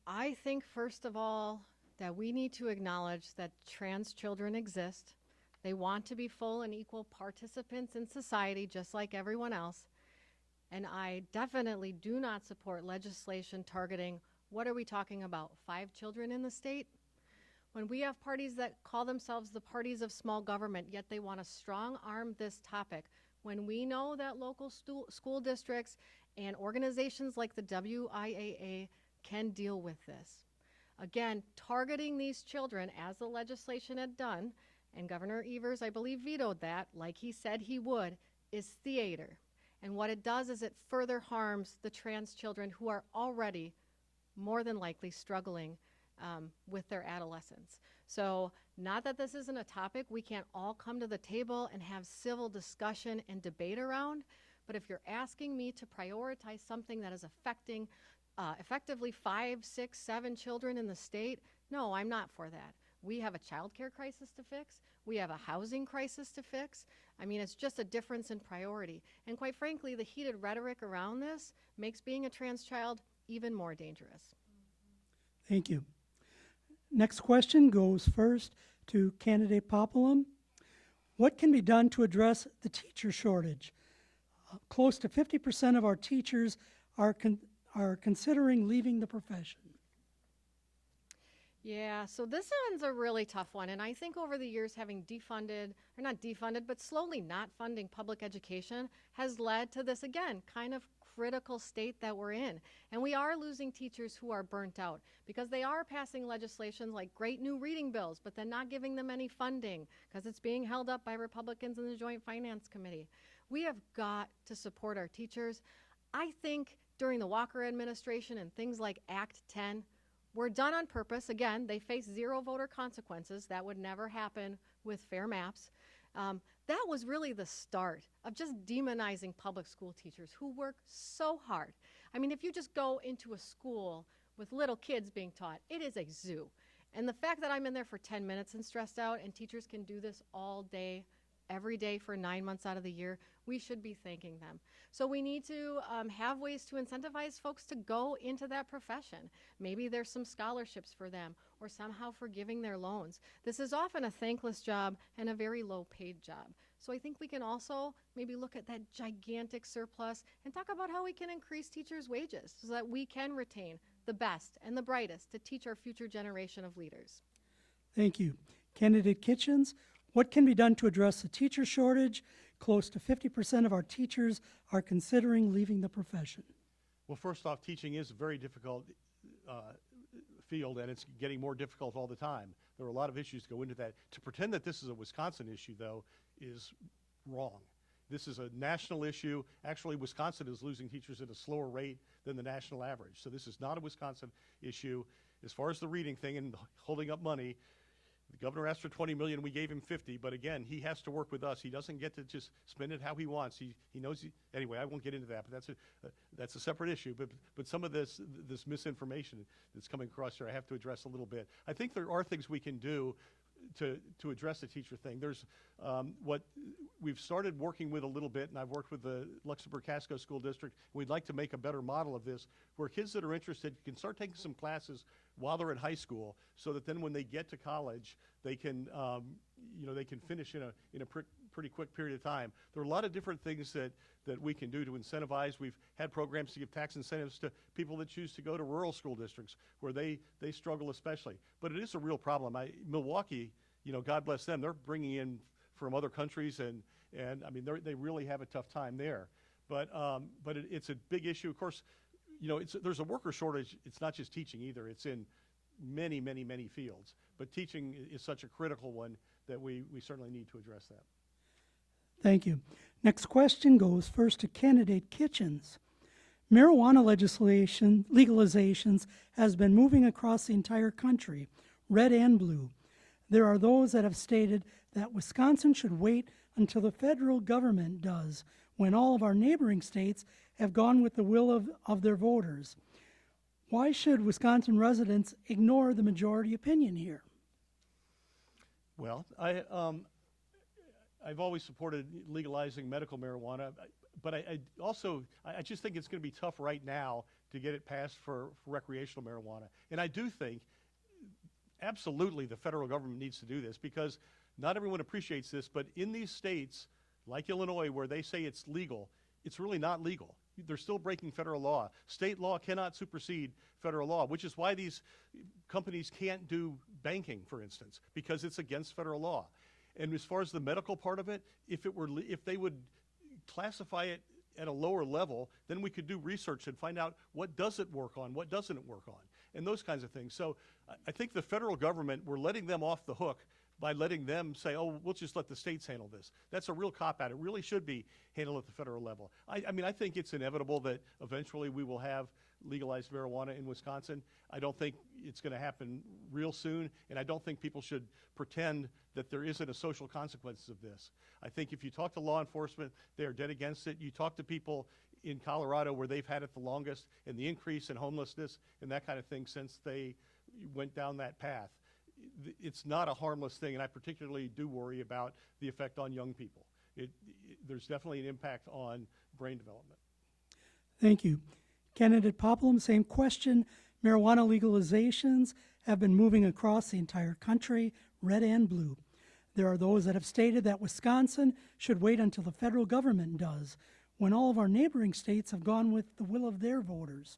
I think, first of all, that we need to acknowledge that trans children exist. They want to be full and equal participants in society just like everyone else. And I definitely do not support legislation targeting, what are we talking about, 5 children in the state? When we have parties that call themselves the parties of small government, yet they want to strong arm this topic, when we know that local school districts and organizations like the WIAA can deal with this. Again, targeting these children, as the legislation had done, and Governor Evers, I believe, vetoed that, like he said he would, is theater. And what it does is it further harms the trans children who are already more than likely struggling with their adolescence. So, not that this isn't a topic we can't all come to the table and have civil discussion and debate around, but if you're asking me to prioritize something that is affecting effectively 5, 6, 7 children in the state, no, I'm not for that. We have a child care crisis to fix. We have a housing crisis to fix. I mean, it's just a difference in priority. And quite frankly, the heated rhetoric around this makes being a trans child even more dangerous. Thank you. Next question goes first to candidate Paplham. What can be done to address the teacher shortage? Close to 50% of our teachers are considering leaving the profession. Yeah, so this one's a really tough one. And I think over the years, having defunded, or not defunded, but slowly not funding public education has led to this, again, kind of critical state that we're in. And we are losing teachers who are burnt out because they are passing legislation like great new reading bills, but then not giving them any funding because it's being held up by Republicans in the Joint Finance Committee. We have got to support our teachers. I think during the Walker administration and things like Act 10, were done on purpose. Again, they face 0 voter consequences. That would never happen with fair maps. That was really the start of just demonizing public school teachers who work so hard. I mean, if you just go into a school with little kids being taught, it is a zoo. And the fact that I'm in there for 10 minutes and stressed out and teachers can do this all day, every day for 9 months out of the year, we should be thanking them. So we need to have ways to incentivize folks to go into that profession. Maybe there's some scholarships for them or somehow forgiving their loans. This is often a thankless job and a very low paid job. So I think we can also maybe look at that gigantic surplus and talk about how we can increase teachers' wages so that we can retain the best and the brightest to teach our future generation of leaders. Thank you. Candidate Kitchens, what can be done to address the teacher shortage? Close to 50% of our teachers are considering leaving the profession. Well, first off, teaching is a very difficult field, and it's getting more difficult all the time. There are a lot of issues to go into that. To pretend that this is a Wisconsin issue, though, is wrong. This is a national issue. Actually, Wisconsin is losing teachers at a slower rate than the national average. So this is not a Wisconsin issue. As far as the reading thing and holding up money, the governor asked for $20 million. We gave him $50. But again, he has to work with us. He doesn't get to just spend it how he wants. He knows. Anyway, I won't get into that. But that's a separate issue. But some of this misinformation that's coming across here, I have to address a little bit. I think there are things we can do to address the teacher thing. There's what we've started working with a little bit, and I've worked with the Luxembourg-Casco School District. We'd like to make a better model of this, where kids that are interested can start taking some classes while they're in high school, so that then when they get to college, they can, they can finish in a pretty quick period of time. There are a lot of different things that we can do to incentivize. We've had programs to give tax incentives to people that choose to go to rural school districts where they struggle especially. But it is a real problem. Milwaukee, God bless them, they're bringing in from other countries, and I mean, they really have a tough time there. But it's a big issue. Of course, there's a worker shortage. It's not just teaching either. It's in many, many, many fields. But teaching is such a critical one that we certainly need to address that. Thank you. Next question goes first to candidate Kitchens. Marijuana legalizations has been moving across the entire country, red and blue. There are those that have stated that Wisconsin should wait until the federal government does, when all of our neighboring states have gone with the will of their voters. Why should Wisconsin residents ignore the majority opinion here? Well, I've always supported legalizing medical marijuana, but I just think it's going to be tough right now to get it passed for recreational marijuana. And I do think absolutely the federal government needs to do this, because not everyone appreciates this, but in these states like Illinois where they say it's legal, it's really not legal. They're still breaking federal law. State law cannot supersede federal law, which is why these companies can't do banking, for instance, because it's against federal law. And as far as the medical part of it, if they would classify it at a lower level, then we could do research and find out what does it work on, what doesn't it work on, and those kinds of things. So I think the federal government, we're letting them off the hook by letting them say, oh, we'll just let the states handle this. That's a real cop-out. It really should be handled at the federal level. I mean, I think it's inevitable that eventually we will have legalized marijuana in Wisconsin. I don't think it's going to happen real soon, and I don't think people should pretend that there isn't a social consequences of this. I think if you talk to law enforcement, they are dead against it. You talk to people in Colorado where they've had it the longest, and the increase in homelessness and that kind of thing since they went down that path. It's not a harmless thing, and I particularly do worry about the effect on young people. There's definitely an impact on brain development. Thank you. Candidate Paplham, same question. Marijuana legalizations have been moving across the entire country, red and blue. There are those that have stated that Wisconsin should wait until the federal government does, when all of our neighboring states have gone with the will of their voters.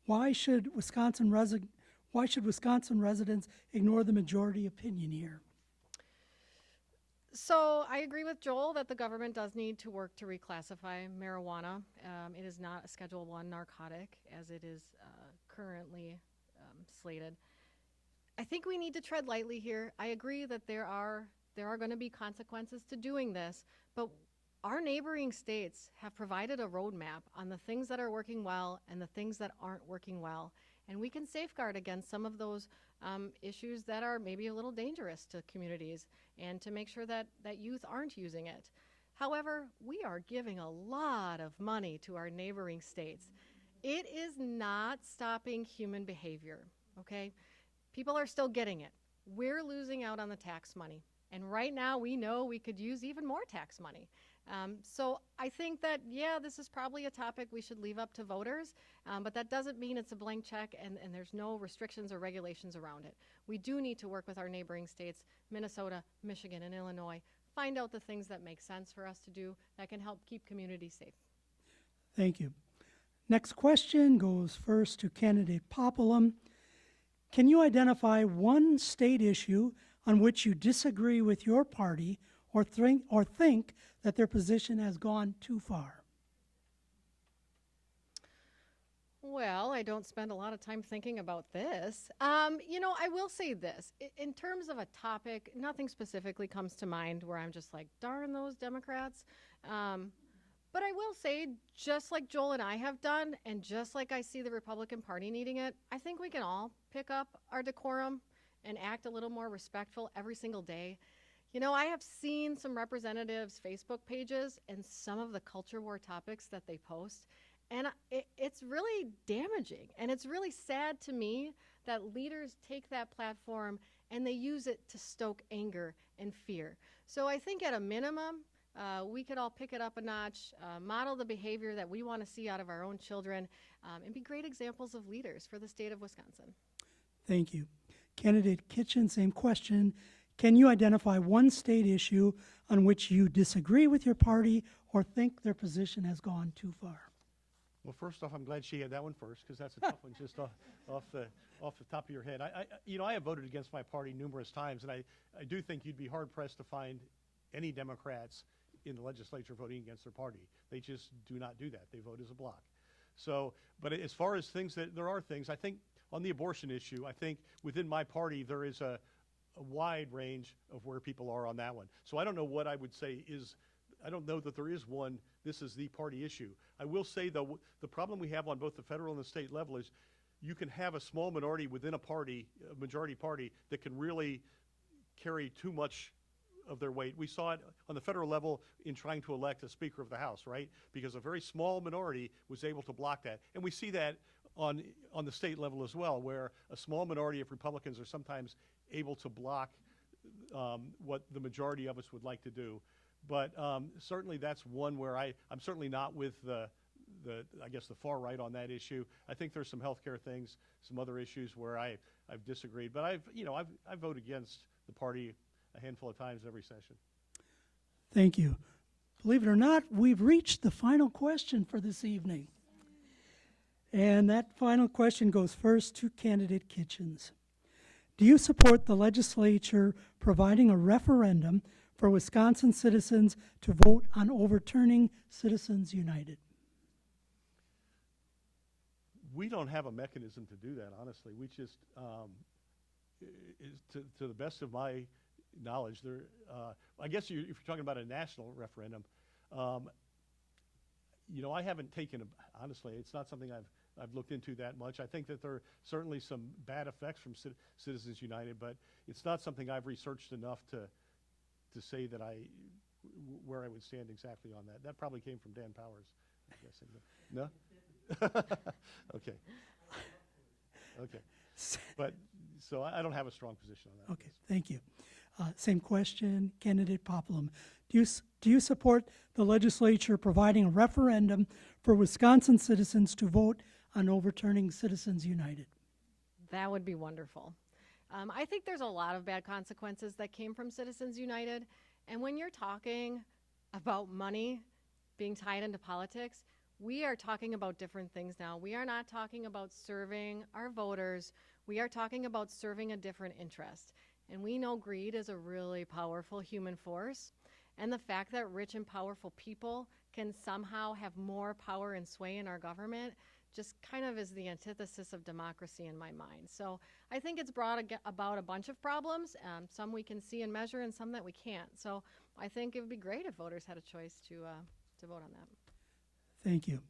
Why should Wisconsin residents ignore the majority opinion here? So I agree with Joel that the government does need to work to reclassify marijuana. It is not a Schedule I narcotic as it is currently slated. I think we need to tread lightly here. I agree that there are going to be consequences to doing this, but our neighboring states have provided a roadmap on the things that are working well and the things that aren't working well. And we can safeguard against some of those issues that are maybe a little dangerous to communities, and to make sure that youth aren't using it. However, we are giving a lot of money to our neighboring states. It is not stopping human behavior, okay? People are still getting it. We're losing out on the tax money. And right now we know we could use even more tax money. So I think that, yeah, this is probably a topic we should leave up to voters, but that doesn't mean it's a blank check and there's no restrictions or regulations around it. We do need to work with our neighboring states, Minnesota, Michigan, and Illinois, find out the things that make sense for us to do that can help keep communities safe. Thank you. Next question goes first to candidate Paplham. Can you identify one state issue on which you disagree with your party or think that their position has gone too far? Well, I don't spend a lot of time thinking about this. I will say this. In terms of a topic, nothing specifically comes to mind where I'm just like, darn those Democrats. But I will say, just like Joel and I have done, and just like I see the Republican Party needing it, I think we can all pick up our decorum and act a little more respectful every single day. I have seen some representatives' Facebook pages and some of the culture war topics that they post, and it's really damaging. And it's really sad to me that leaders take that platform and they use it to stoke anger and fear. So I think at a minimum, we could all pick it up a notch, model the behavior that we want to see out of our own children, and be great examples of leaders for the state of Wisconsin. Thank you. Candidate Kitchen, same question. Can you identify one state issue on which you disagree with your party or think their position has gone too far? Well, first off, I'm glad she had that one first, because that's a tough one just off the top of your head. I have voted against my party numerous times, and I do think you'd be hard-pressed to find any Democrats in the legislature voting against their party. They just do not do that. They vote as a bloc. So, but as far as there are things, I think on the abortion issue, I think within my party there is a wide range of where people are on that one. So I don't know what I would say I don't know that there is one, this is the party issue. I will say, though, the problem we have on both the federal and the state level is you can have a small minority within a party, a majority party, that can really carry too much of their weight. We saw it on the federal level in trying to elect a Speaker of the House, right? Because a very small minority was able to block that. And we see that on the state level as well, where a small minority of Republicans are sometimes able to block what the majority of us would like to do. But certainly that's one where I'm certainly not with I guess the far right on that issue. I think there's some healthcare things, some other issues where I've disagreed. But I've voted against the party a handful of times every session. Thank you. Believe it or not, we've reached the final question for this evening. And that final question goes first to candidate Kitchens. Do you support the legislature providing a referendum for Wisconsin citizens to vote on overturning Citizens United? We don't have a mechanism to do that, honestly. We just, to the best of my knowledge, I guess if you're talking about a national referendum, I haven't honestly, it's not something I've looked into that much. I think that there are certainly some bad effects from Citizens United, but it's not something I've researched enough to say that where I would stand exactly on that. That probably came from Dan Powers, I'm guessing. No? Okay. Okay. But, so I don't have a strong position on that. Okay, thank you. Same question, candidate Paplham. Do you support the legislature providing a referendum for Wisconsin citizens to vote on overturning Citizens United? That would be wonderful. I think there's a lot of bad consequences that came from Citizens United. And when you're talking about money being tied into politics, we are talking about different things now. We are not talking about serving our voters. We are talking about serving a different interest. And we know greed is a really powerful human force. And the fact that rich and powerful people can somehow have more power and sway in our government just kind of is the antithesis of democracy in my mind. So I think it's brought about a bunch of problems, some we can see and measure and some that we can't. So I think it would be great if voters had a choice to vote on that. Thank you.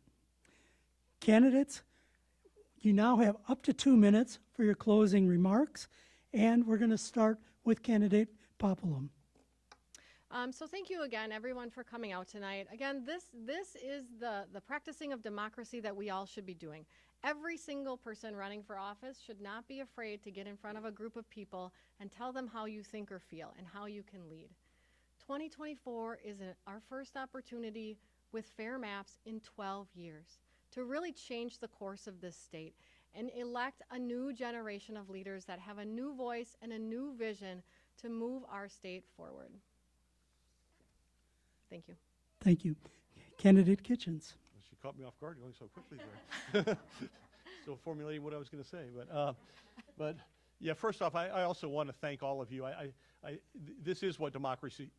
Candidates, you now have up to 2 minutes for your closing remarks, and we're going to start with candidate Paplham. So thank you again, everyone, for coming out tonight. Again, this is the practicing of democracy that we all should be doing. Every single person running for office should not be afraid to get in front of a group of people and tell them how you think or feel and how you can lead. 2024 is our first opportunity with fair maps in 12 years to really change the course of this state and elect a new generation of leaders that have a new voice and a new vision to move our state forward. Thank you. Thank you. Candidate Kitchens. Well, she caught me off guard going so quickly there. Still formulating what I was going to say. But yeah, first off, I also want to thank all of you. This is what democracy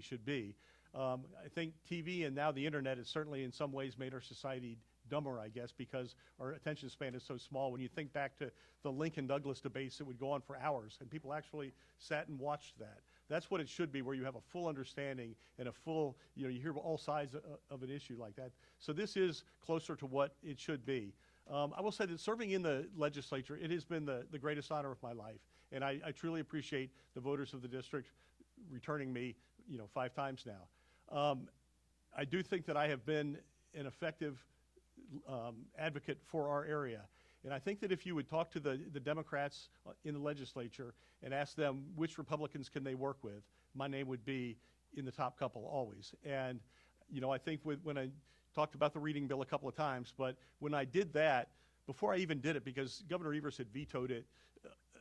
should be. I think TV and now the internet has certainly in some ways made our society dumber, I guess, because our attention span is so small. When you think back to the Lincoln Douglas debates that would go on for hours and people actually sat and watched that. That's what it should be, where you have a full understanding and a full, you hear all sides of an issue like that. So this is closer to what it should be. I will say that serving in the legislature, it has been the greatest honor of my life. And I truly appreciate the voters of the district returning me, 5 times now. I do think that I have been an effective advocate for our area. And I think that if you would talk to the Democrats in the legislature and ask them which Republicans can they work with, my name would be in the top couple always. And, I think when I talked about the reading bill a couple of times, but when I did that, before I even did it, because Governor Evers had vetoed it,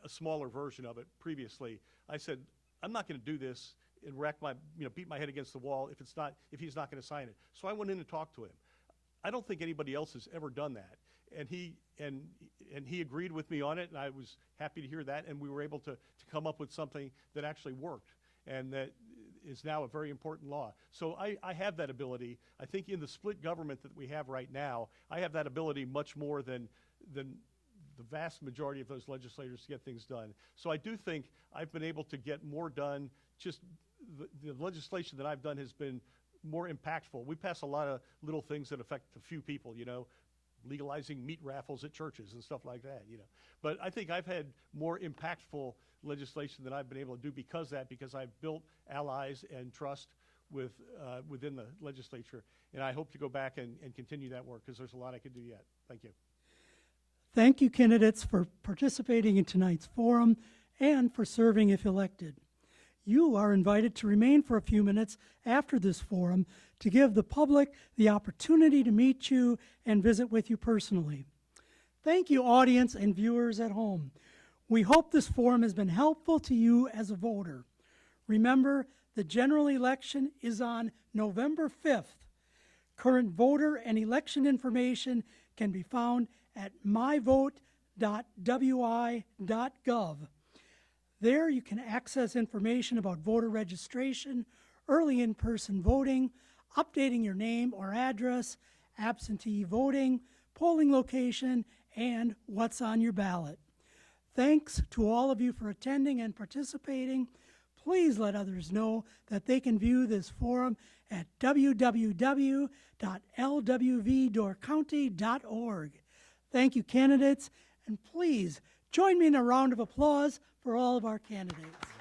a smaller version of it previously, I said, I'm not going to do this and beat my head against the wall if he's not going to sign it. So I went in and talked to him. I don't think anybody else has ever done that. And he agreed with me on it, and I was happy to hear that, and we were able to come up with something that actually worked and that is now a very important law. So I have that ability. I think in the split government that we have right now, I have that ability much more than the vast majority of those legislators to get things done. So I do think I've been able to get more done. Just the legislation that I've done has been more impactful. We pass a lot of little things that affect a few people, legalizing meat raffles at churches and stuff like that, But I think I've had more impactful legislation than I've been able to do because I've built allies and trust within the legislature. And I hope to go back and continue that work because there's a lot I could do yet. Thank you. Thank you, candidates, for participating in tonight's forum and for serving if elected. You are invited to remain for a few minutes after this forum to give the public the opportunity to meet you and visit with you personally. Thank you, audience and viewers at home. We hope this forum has been helpful to you as a voter. Remember, the general election is on November 5th. Current voter and election information can be found at myvote.wi.gov. There you can access information about voter registration, early in-person voting, updating your name or address, absentee voting, polling location, and what's on your ballot. Thanks to all of you for attending and participating. Please let others know that they can view this forum at www.lwvdoorcounty.org. Thank you, candidates, and please join me in a round of applause for all of our candidates.